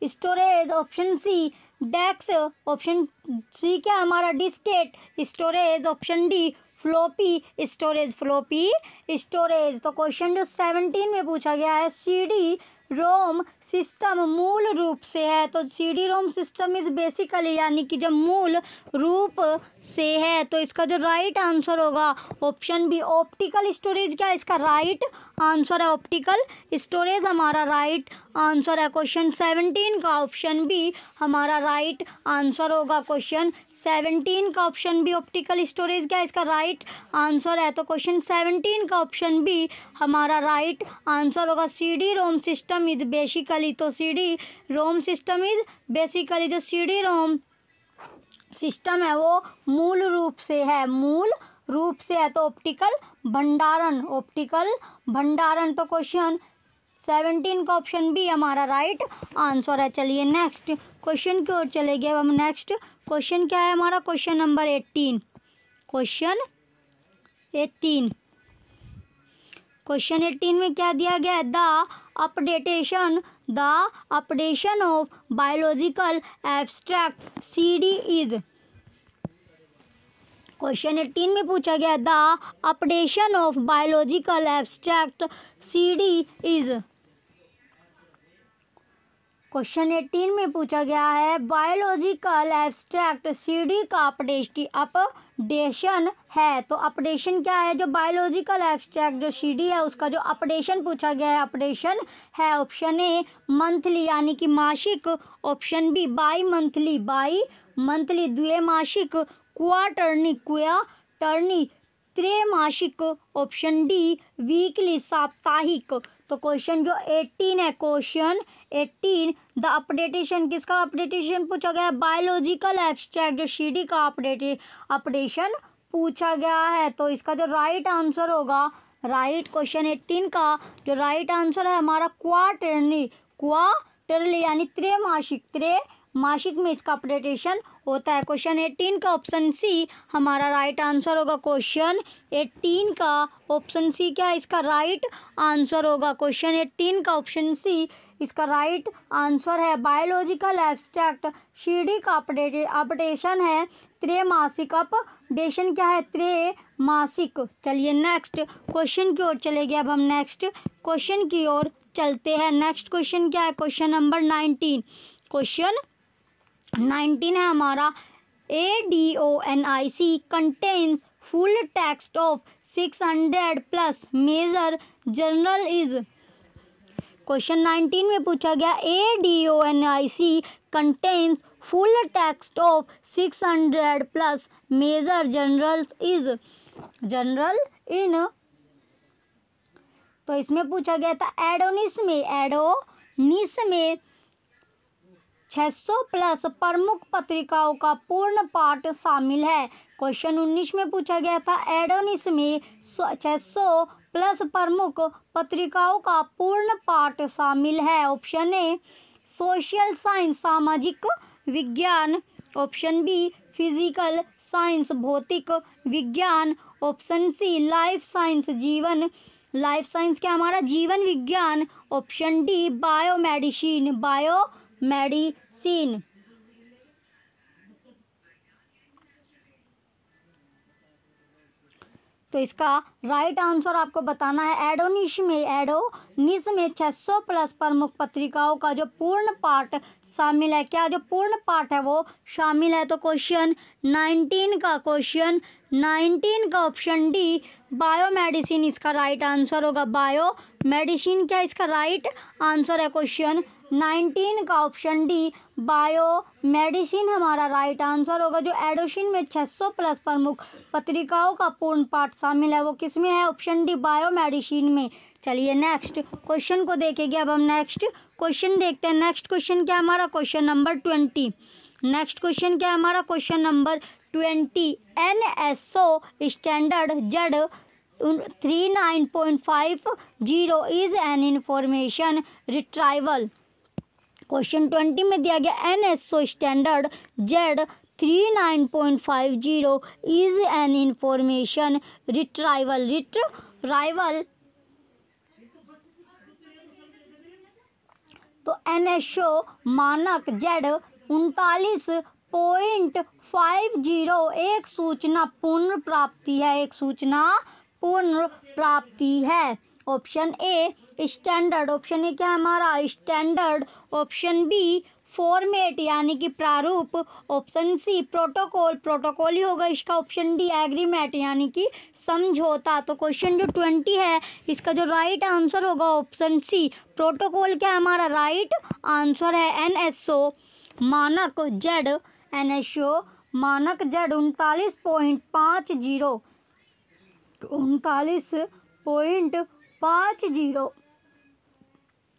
storage. Option C desk, option C क्या हमारा? Diskette storage. Option D floppy storage, floppy storage. तो क्वेश्चन जो 17 में पूछा गया है CD रोम सिस्टम मूल रूप से है। तो CD ROM system is basically यानी कि जब मूल रूप से है तो इसका जो राइट आंसर होगा ऑप्शन बी ऑप्टिकल स्टोरेज क्या इसका राइट आंसर है। ऑप्टिकल स्टोरेज हमारा राइट आंसर है। क्वेश्चन 17 का ऑप्शन बी हमारा राइट आंसर होगा। क्वेश्चन 17 का ऑप्शन बी ऑप्टिकल स्टोरेज क्या इसका राइट आंसर है। तो क्वेश्चन 17 का ऑप्शन बी हमारा राइट आंसर होगा। CD ROM system is basically. तो CD ROM system is basically जो CD रोम सिस्टम है वो मूल रूप से है, मूल रूप से है। तो ऑप्टिकल भंडारण, ऑप्टिकल भंडारण। तो क्वेश्चन 17 का ऑप्शन बी हमारा राइट आंसर है। चलिए नेक्स्ट क्वेश्चन की ओर चले गए। हम नेक्स्ट क्वेश्चन क्या है हमारा? Question number 18। क्वेश्चन 18। क्वेश्चन 18 में क्या दिया गया है? The updation of biological abstract CD is. Question 18 में पूछा गया the updation of biological abstract CD is. Question 18 में पूछा गया है बायोलॉजिकल एब्स्ट्रैक्ट सीडी का अपडेशन है। तो अपडेशन क्या है? जो बायोलॉजिकल एब्स्ट्रैक्ट जो सीडी है उसका जो अपडेशन पूछा गया है, अपडेशन है ऑप्शन ए मंथली यानी कि मासिक, ऑप्शन बी बाई मंथली द्विमासिक, क्वार्टरली त्रैमासिक, ऑप्शन डी वीकली साप्ताहिक। तो क्वेश्चन जो 18 है, क्वेश्चन 18 द अपडेटेशन, किसका अपडेटेशन पूछा गया है? बायोलॉजिकल एब्स्ट्रैक्ट जो सीडी का अपडेशन पूछा गया है। तो इसका जो राइट आंसर होगा, राइट क्वेश्चन 18 का जो राइट आंसर है हमारा क्वार्टरली यानी त्रैमासिक में इसका अपडेटेशन होता है। क्वेश्चन 18 का ऑप्शन सी हमारा राइट आंसर होगा। क्वेश्चन 18 का ऑप्शन सी क्या है? इसका राइट आंसर होगा। क्वेश्चन 18 का ऑप्शन सी इसका राइट आंसर है। बायोलॉजिकल एब्स्ट्रैक्ट सीडी का अपडेशन है त्रैमासिक। अपडेशन क्या है? त्रैमासिक। चलिए नेक्स्ट क्वेश्चन की ओर चले गए। अब हम नेक्स्ट क्वेश्चन की ओर चलते हैं। नेक्स्ट क्वेश्चन क्या है? Question number 19। क्वेश्चन 19 है हमारा ADONIC contains full text of 600 plus major journal is. Question 19 में पूछा गया ADONIC contains full text of 600 plus major journals is journal in. तो इसमें पूछा गया था एडोनिस में 600 प्लस प्रमुख पत्रिकाओं का पूर्ण पाठ शामिल है। क्वेश्चन 19 में पूछा गया था एडोनिस में 600 प्लस प्रमुख पत्रिकाओं का पूर्ण पाठ शामिल है। ऑप्शन ए सोशल साइंस सामाजिक विज्ञान, ऑप्शन बी फिजिकल साइंस भौतिक विज्ञान, ऑप्शन सी लाइफ साइंस क्या हमारा जीवन विज्ञान, ऑप्शन डी बायोमेडिसिन। तो इसका राइट आंसर आपको बताना है। एडोनिस में 600 प्लस प्रमुख पत्रिकाओं का जो पूर्ण पाठ शामिल है। क्या जो पूर्ण पाठ है वो शामिल है? तो क्वेश्चन 19 का ऑप्शन डी बायोमेडिसिन इसका राइट आंसर होगा। बायोमेडिसिन क्या इसका राइट आंसर है? क्वेश्चन 19 का ऑप्शन डी बायोमेडिसिन हमारा राइट आंसर होगा। जो एडोसिन में 600 प्लस प्रमुख पत्रिकाओं का पूर्ण पाठ शामिल है वो किस में है? ऑप्शन डी बायोमेडिसिन में। चलिए नेक्स्ट क्वेश्चन को देखेंगे। अब हम नेक्स्ट क्वेश्चन देखते हैं। नेक्स्ट क्वेश्चन क्या है हमारा? Question number 20। नेक्स्ट क्वेश्चन क्या है हमारा? Question number 20 NSO standard Z 39.50 is an information retrieval. Question 20 में दिया गया NSO standard Z 39.50 is an information retrieval. तो NSO मानक Z 39.50 एक सूचना पुनर्प्राप्ति है। Option a standard, option A क्या है हमारा? स्टैंडर्ड, ऑप्शन बी फॉर्मेट यानी कि प्रारूप, ऑप्शन सी प्रोटोकॉल ही होगा इसका, ऑप्शन डी एग्रीमेंट यानी कि समझौता। तो क्वेश्चन जो 20 है इसका जो राइट आंसर होगा ऑप्शन सी प्रोटोकॉल क्या हमारा राइट आंसर है। NSO मानक Z 39.50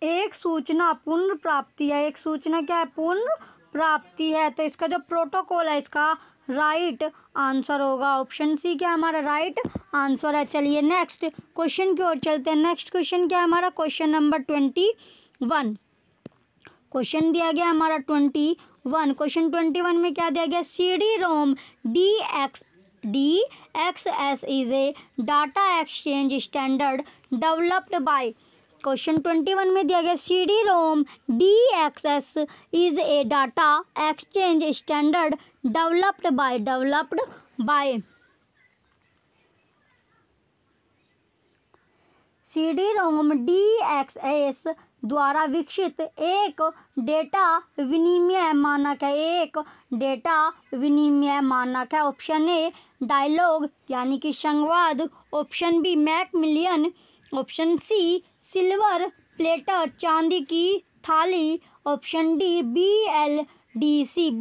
एक सूचना पुनर्प्राप्ति है। एक सूचना क्या है? पुनर्प्राप्ति है। तो इसका जो प्रोटोकॉल है इसका राइट आंसर होगा। ऑप्शन सी क्या हमारा राइट आंसर है। चलिए नेक्स्ट क्वेश्चन की ओर चलते हैं। नेक्स्ट क्वेश्चन क्या है हमारा? Question number 21। क्वेश्चन दिया गया हमारा 21। क्वेश्चन 21 में क्या दिया गया? CD-ROM DXS is a data exchange standard developed by. Question 21 में दिया गया CD-ROM DXS is a data exchange standard developed by. CD ROM DXS द्वारा विकसित एक डेटा विनिमय मानक है, एक डेटा विनिमय मानक है। ऑप्शन ए डायलॉग यानी कि संवाद, option B Macmillan, option C silver platter चांदी की थाली, ऑप्शन डी BLDC।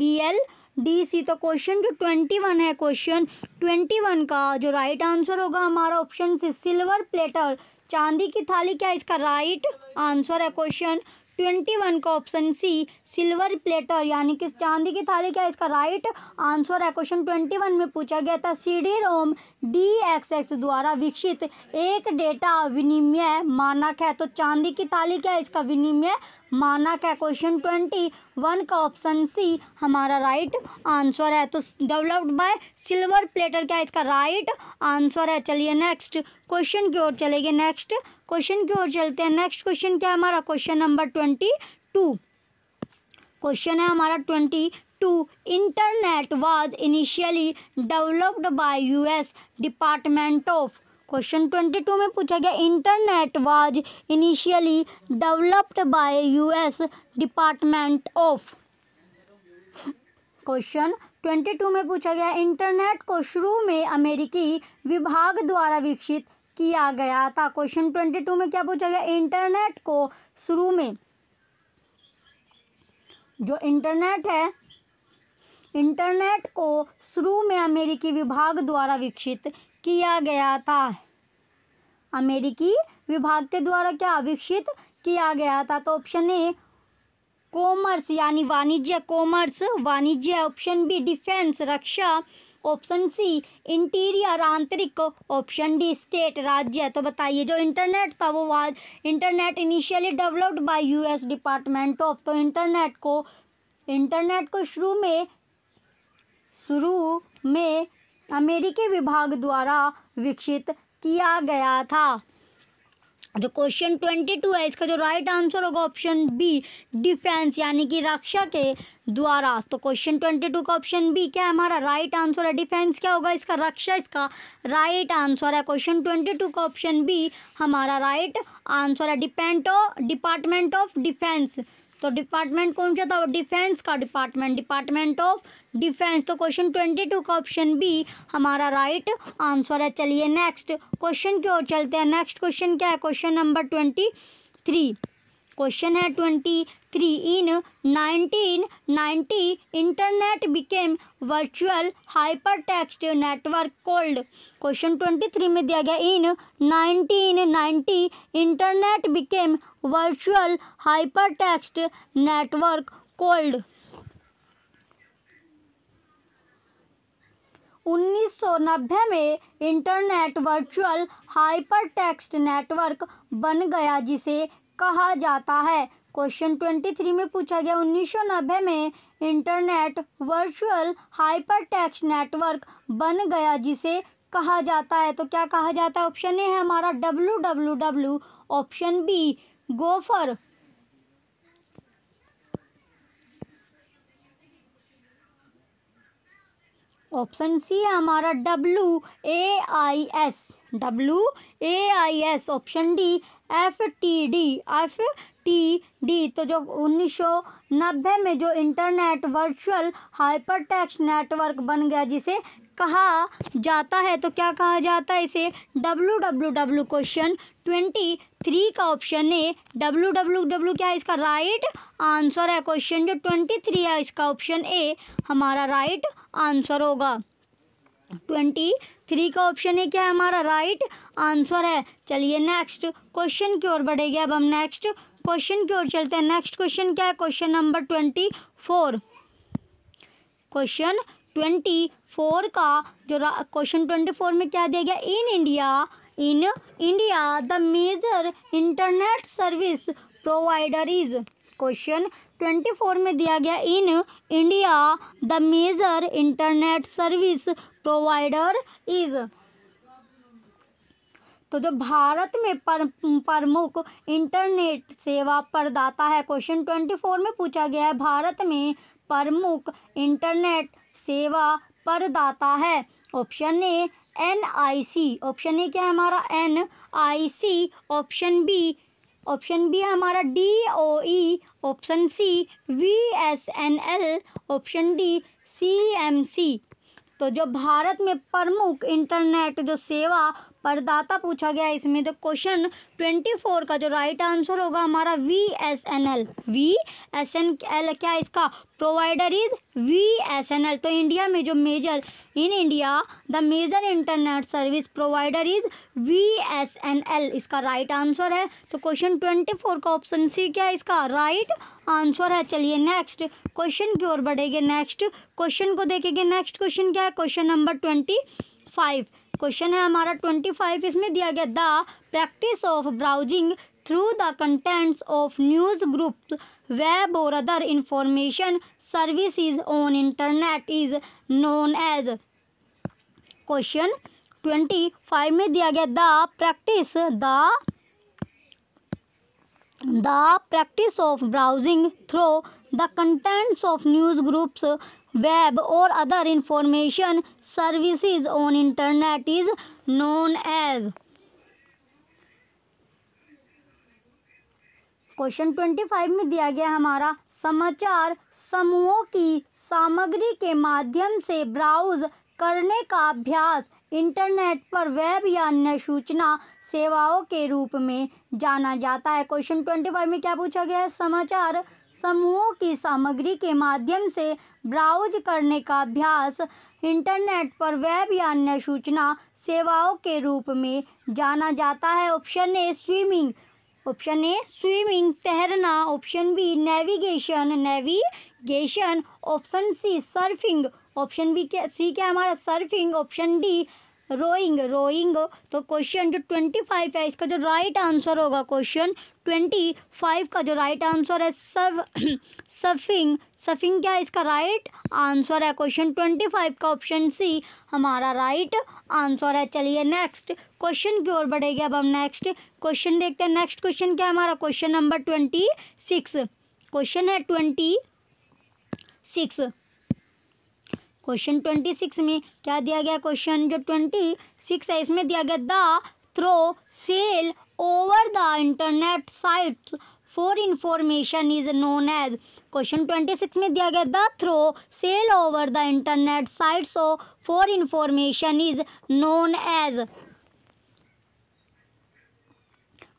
तो क्वेश्चन जो 21 है, क्वेश्चन 21 का जो राइट आंसर होगा हमारा ऑप्शन सी सिल्वर प्लेटर चांदी की थाली, क्या इसका राइट आंसर है। क्वेश्चन 21 का ऑप्शन सी सिल्वर प्लेटर यानी कि चांदी की थाली, क्या इसका राइट आंसर है। क्वेश्चन 21 में पूछा गया था CD रोम DXS द्वारा विकसित एक डेटा विनिमय मानक है, तो चांदी की थाली क्या इसका विनिमय मानक है। क्वेश्चन 21 का ऑप्शन सी हमारा राइट आंसर है। तो डेवलप्ड बाय सिल्वर प्लेटर क्या इसका राइट आंसर है। चलिए नेक्स्ट क्वेश्चन की ओर चलेंगे, नेक्स्ट क्वेश्चन की ओर चलते हैं। नेक्स्ट क्वेश्चन क्या है हमारा, क्वेश्चन नंबर 22। क्वेश्चन है हमारा 22। Internet was initially developed by US department of. Question 22 में पूछा गया internet was initially developed by US department of. Question 22 में पूछा गया इंटरनेट को शुरू में अमेरिकी विभाग द्वारा विकसित किया गया था। क्वेश्चन 22 में क्या पूछा गया, इंटरनेट को शुरू में, जो इंटरनेट है, इंटरनेट को शुरू में अमेरिकी विभाग द्वारा विकसित किया गया था। अमेरिकी विभाग के द्वारा क्या विकसित किया गया था। तो ऑप्शन ए कॉमर्स यानी वाणिज्य, कॉमर्स वाणिज्य, ऑप्शन बी डिफेंस रक्षा, ऑप्शन सी इंटीरियर आंतरिक, ऑप्शन डी स्टेट राज्य। तो बताइए जो इंटरनेट था वो internet initially developed by US department of. तो इंटरनेट को शुरू में अमेरिकी विभाग द्वारा विकसित किया गया था। जो क्वेश्चन 22 है इसका जो राइट आंसर होगा ऑप्शन बी डिफेंस यानी कि रक्षा के द्वारा। तो क्वेश्चन 22 का ऑप्शन बी क्या है हमारा राइट आंसर है। डिफेंस क्या होगा इसका, रक्षा इसका राइट आंसर है। क्वेश्चन 22 का ऑप्शन बी हमारा राइट आंसर है। डिपार्टमेंट ऑफ डिफेंस, तो डिपार्टमेंट कौन सा था वो डिफेंस का डिपार्टमेंट ऑफ डिफेंस। तो क्वेश्चन 22 का ऑप्शन बी हमारा राइट आंसर है। चलिए नेक्स्ट क्वेश्चन की ओर चलते हैं। नेक्स्ट क्वेश्चन क्या है, क्वेश्चन नंबर 23। क्वेश्चन है 23। इन 1990 internet became virtual hypertext network called. Question 23 में दिया गया इन 1990 internet became virtual hypertext network called. 1990 में इंटरनेट वर्चुअल हाइपरटेक्स्ट नेटवर्क बन गया जिसे कहा जाता है। क्वेश्चन 23 में पूछा गया 1990 में इंटरनेट वर्चुअल हाइपरटेक्स्ट नेटवर्क बन गया जिसे कहा जाता है। तो क्या कहा जाता है, ऑप्शन ए है हमारा www, option B gopher, option C है हमारा WAIS, ऑप्शन डी FTD। तो जो 1990 में जो इंटरनेट वर्चुअल हाइपरटेक्स्ट नेटवर्क बन गया जिसे कहा जाता है, तो क्या कहा जाता है इसे www। क्वेश्चन 23 का ऑप्शन ए www क्या है इसका राइट आंसर है। क्वेश्चन जो 23 है इसका ऑप्शन ए हमारा राइट आंसर होगा। 23 का ऑप्शन ए क्या है हमारा राइट आंसर है। चलिए नेक्स्ट क्वेश्चन की ओर बढ़ेंगे। अब हम नेक्स्ट क्वेश्चन की ओर चलते हैं। नेक्स्ट क्वेश्चन क्या है, क्वेश्चन नंबर 24। क्वेश्चन 24 का जो क्वेश्चन 24 में क्या दिया गया, in India the major internet service provider is. Question 24 में दिया गया in India the major internet service provider is. तो जो भारत में प्रमुख इंटरनेट सेवा प्रदाता है। क्वेश्चन 24 में पूछा गया है भारत में प्रमुख इंटरनेट सेवा प्रदाता है। Option A NIC, option A क्या है हमारा IC, ऑप्शन बी है हमारा DOE, option C VSNL, option D CMC। तो जो भारत में प्रमुख इंटरनेट जो सेवा प्रदाता पूछा गया है इसमें, तो क्वेश्चन 24 का जो राइट आंसर होगा हमारा VSNL। क्या इसका प्रोवाइडर इज VSNL। तो इंडिया में जो the major internet service provider is VSNL, इसका राइट आंसर है। तो क्वेश्चन 24 का ऑप्शन सी क्या है इसका राइट आंसर है। चलिए नेक्स्ट क्वेश्चन की ओर बढ़ेंगे। नेक्स्ट क्वेश्चन को देखेंगे। नेक्स्ट क्वेश्चन क्या है, क्वेश्चन नंबर 25 क्वेश्चन है हमारा 25। इसमें दिया गया the practice of browsing through the contents of news groups, web और other information services on internet is known as. Question 25 में दिया गया the practice of browsing through the contents of news groups, web और other information services on internet is known as. Question 25 में दिया गया हमारा समाचार समूहों की सामग्री के माध्यम से ब्राउज करने का अभ्यास इंटरनेट पर वेब या अन्य सूचना सेवाओं के रूप में जाना जाता है। क्वेश्चन 25 में क्या पूछा गया है, समाचार समूहों की सामग्री के माध्यम से ब्राउज करने का अभ्यास इंटरनेट पर वेब या अन्य सूचना सेवाओं के रूप में जाना जाता है। ऑप्शन ए स्विमिंग, तैरना, option B navigation, option C surfing, option B C क्या हमारा सर्फिंग, ऑप्शन डी रोइंग। तो क्वेश्चन जो 25 है इसका जो राइट आंसर होगा, क्वेश्चन 25 का जो राइट आंसर है सर्फिंग क्या इसका राइट आंसर है। क्वेश्चन 25 का ऑप्शन सी हमारा राइट आंसर है। चलिए नेक्स्ट क्वेश्चन की ओर बढ़ेंगे। अब हम नेक्स्ट क्वेश्चन देखते हैं। नेक्स्ट क्वेश्चन क्या है हमारा, क्वेश्चन नंबर 26। क्वेश्चन है 26। क्वेश्चन 26 में क्या दिया गया, क्वेश्चन जो 26 है इसमें दिया गया the throw sail over the internet sites for information is known as. Question 26 में दिया गया the throw sail over the internet sites for information is known as.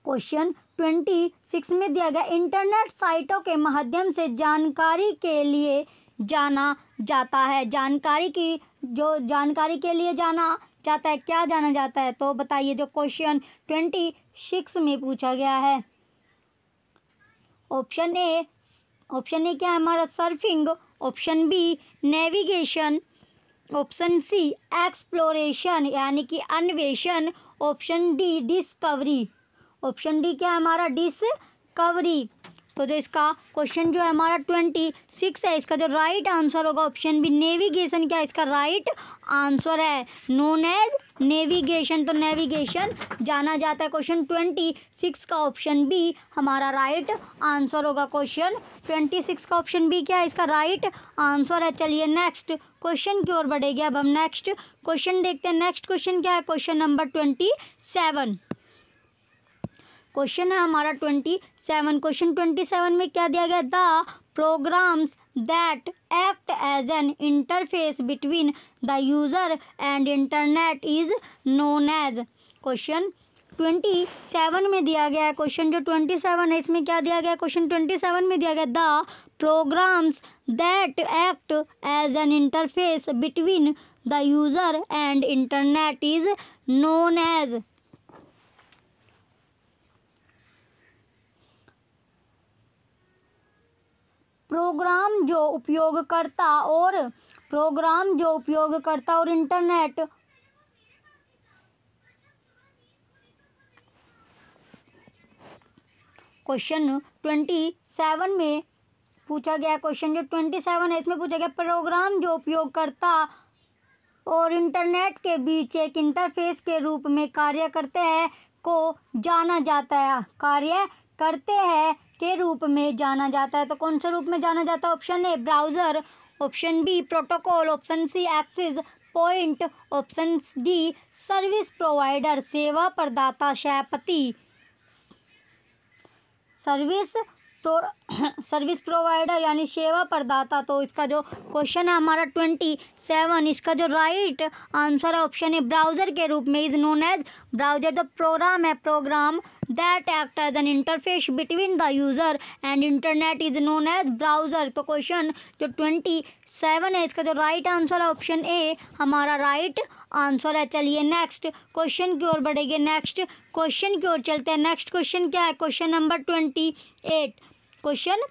Question 26 में दिया गया इंटरनेट साइटों के माध्यम से जानकारी के लिए जाना जाता है। जानकारी के लिए जाना जाता है, क्या जाना जाता है, तो बताइए। जो क्वेश्चन 26 में पूछा गया है, ऑप्शन ए क्या है हमारा surfing, option B navigation, option C exploration यानी कि अन्वेषण, option D discovery. Option D क्या है हमारा डिस्कवरी। तो जो इसका क्वेश्चन जो है हमारा 26 है इसका जो राइट आंसर होगा ऑप्शन बी नेविगेशन, क्या इसका राइट आंसर है, नोन एज नेविगेशन। तो नेविगेशन जाना जाता है। क्वेश्चन 26 का ऑप्शन बी हमारा राइट आंसर होगा। क्वेश्चन 26 का ऑप्शन बी क्या है इसका राइट आंसर है। चलिए नेक्स्ट क्वेश्चन की ओर बढ़ेंगे। अब हम नेक्स्ट क्वेश्चन देखते हैं। नेक्स्ट क्वेश्चन क्या है, क्वेश्चन नंबर 27। क्वेश्चन है हमारा 27। क्वेश्चन 27 में क्या दिया गया, the programs that act as an interface between the user and internet is known as. Question 27 में दिया गया है, क्वेश्चन जो 27 है इसमें क्या दिया गया, क्वेश्चन 27 में दिया गया the programs that act as an interface between the user and internet is known as. Program जो उपयोगकर्ता और इंटरनेट क्वेश्चन 27 में पूछा गया, क्वेश्चन जो 27 है इसमें पूछा गया प्रोग्राम जो उपयोगकर्ता और इंटरनेट के बीच एक इंटरफेस के रूप में कार्य करते हैं को जाना जाता है, कार्य करते हैं के रूप में जाना जाता है। तो कौन से रूप में जाना जाता है, option A browser, option B protocol, option C access point, option D service provider सेवा प्रदाता सभापति, सर्विस प्रोवाइडर यानी सेवा प्रदाता। तो इसका जो क्वेश्चन है हमारा 27, इसका जो राइट आंसर है ऑप्शन है ब्राउज़र के रूप में, is known as browser. The program है program that act as an interface between the user and internet is known as browser. तो क्वेश्चन जो 27 है इसका जो राइट आंसर है ऑप्शन ए हमारा राइट आंसर है। चलिए नेक्स्ट क्वेश्चन की ओर बढ़ेंगे, नेक्स्ट क्वेश्चन की ओर चलते हैं। नेक्स्ट क्वेश्चन क्या है, क्वेश्चन नंबर 28। क्वेश्चन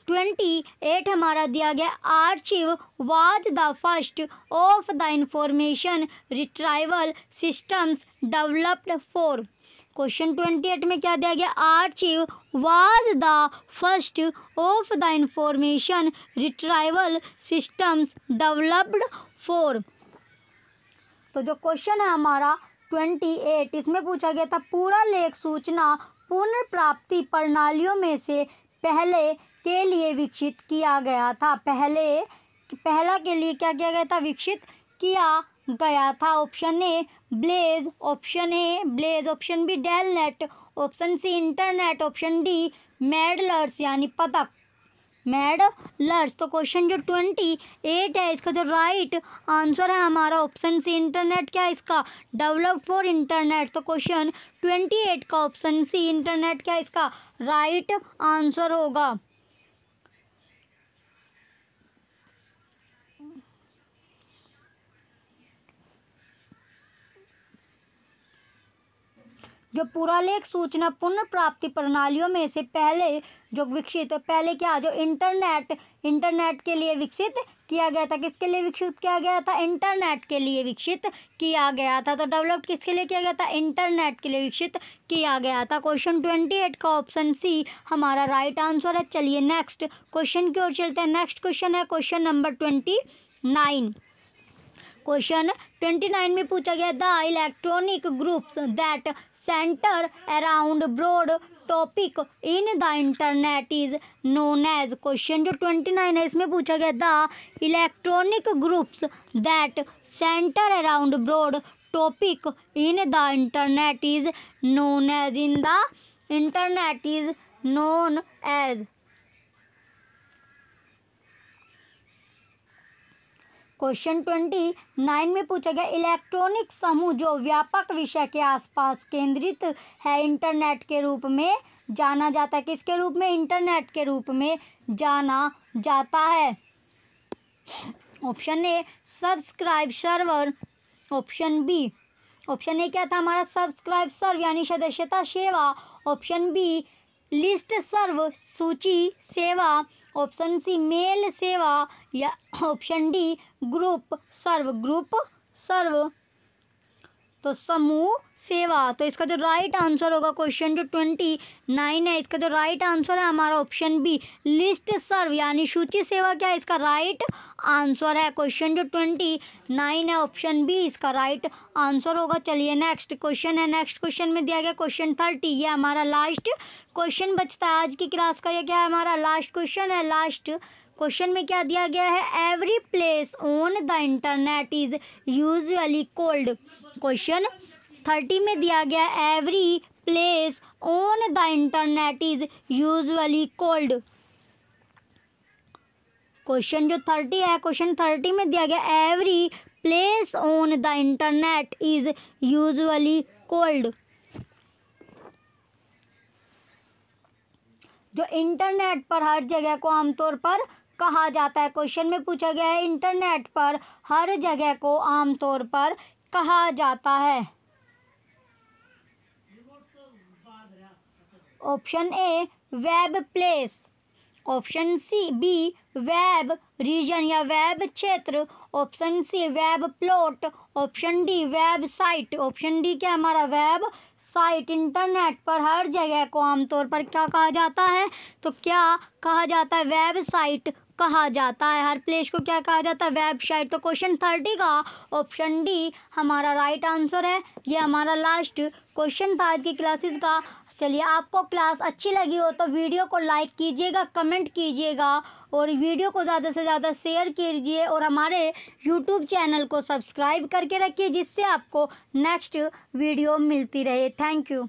28 हमारा दिया गया, archive was the first of the information retrieval systems developed for. Question 28 में क्या दिया गया, archive was the first of the information retrieval systems developed for. तो जो क्वेश्चन है हमारा 28 इसमें पूछा गया था पूरा लेख सूचना पुनर्प्राप्ति प्रणालियों में से पहले के लिए विकसित किया गया था। पहला के लिए क्या किया गया था, विकसित किया गया था। Option A BLAISE, option B DELNET, option C internet, option D MEDLARS यानी पदक, मेडलर्स। तो क्वेश्चन जो 28 है इसका जो राइट आंसर है हमारा ऑप्शन सी इंटरनेट। क्या है इसका, डेवलप फॉर इंटरनेट। तो क्वेश्चन 28 का ऑप्शन सी इंटरनेट क्या है इसका राइट आंसर होगा। जो पुरालेख सूचना पुनर्प्राप्ति प्रणालियों में से पहले जो विकसित, पहले क्या, जो इंटरनेट के लिए विकसित किया गया था। किसके लिए विकसित किया गया था, इंटरनेट के लिए विकसित किया गया था। तो डेवलप्ड किसके लिए किया गया था, इंटरनेट के लिए विकसित किया गया था। क्वेश्चन 28 का ऑप्शन सी हमारा राइट आंसर है। चलिए नेक्स्ट क्वेश्चन की ओर चलते हैं। नेक्स्ट क्वेश्चन है क्वेश्चन नंबर 29। क्वेश्चन 29 में पूछा गया, the electronic groups that centre around broad topic in the internet is known as. Question जो 29 है इसमें पूछा गया, the electronic groups that centre around broad topic in the internet is known as, in the internet is known as. Question 29 में पूछा गया, इलेक्ट्रॉनिक समूह जो व्यापक विषय के आसपास केंद्रित है इंटरनेट के रूप में जाना जाता है। किसके रूप में, इंटरनेट के रूप में जाना जाता है। Option A subscribe server, option A क्या था हमारा, सब्सक्राइब सर्व यानी सदस्यता सेवा, ऑप्शन बी लिस्ट सर्व सूची सेवा, ऑप्शन सी मेल सेवा या ऑप्शन डी ग्रुप सर्व तो समूह सेवा। तो इसका जो राइट आंसर होगा क्वेश्चन जो 29 है इसका जो राइट आंसर है हमारा ऑप्शन बी लिस्ट सर्व यानी सूची सेवा क्या है इसका राइट आंसर है। क्वेश्चन जो 29 है ऑप्शन बी इसका राइट आंसर होगा। चलिए नेक्स्ट क्वेश्चन है, नेक्स्ट क्वेश्चन में दिया गया क्वेश्चन 30, ये हमारा लास्ट क्वेश्चन बचता है आज की क्लास का। ये क्या है हमारा लास्ट क्वेश्चन है। लास्ट क्वेश्चन में क्या दिया गया है, every place on the internet is usually called. Question 30 में दिया गया every place on the internet is usually called. Question जो 30 है, क्वेश्चन 30 में दिया गया every place on the internet is usually called. जो इंटरनेट पर हर जगह को आमतौर पर कहा जाता है। क्वेश्चन में पूछा गया है इंटरनेट पर हर जगह को आमतौर पर कहा जाता है। Option A web place, option C B web region या वेब क्षेत्र, option C web plot, option D web site. Option D क्या हमारा वेब साइट। इंटरनेट पर हर जगह को आमतौर पर क्या कहा जाता है, तो क्या कहा जाता है वेब साइट कहा जाता है। हर प्लेस को क्या कहा जाता है, वेबसाइट। तो क्वेश्चन 30 का ऑप्शन डी हमारा राइट आंसर है। ये हमारा लास्ट क्वेश्चन था आज की क्लासेस का। चलिए, आपको क्लास अच्छी लगी हो तो वीडियो को लाइक कीजिएगा, कमेंट कीजिएगा और वीडियो को ज़्यादा से ज़्यादा शेयर कीजिए और हमारे यूट्यूब चैनल को सब्सक्राइब करके रखिए, जिससे आपको नेक्स्ट वीडियो मिलती रहे। Thank you.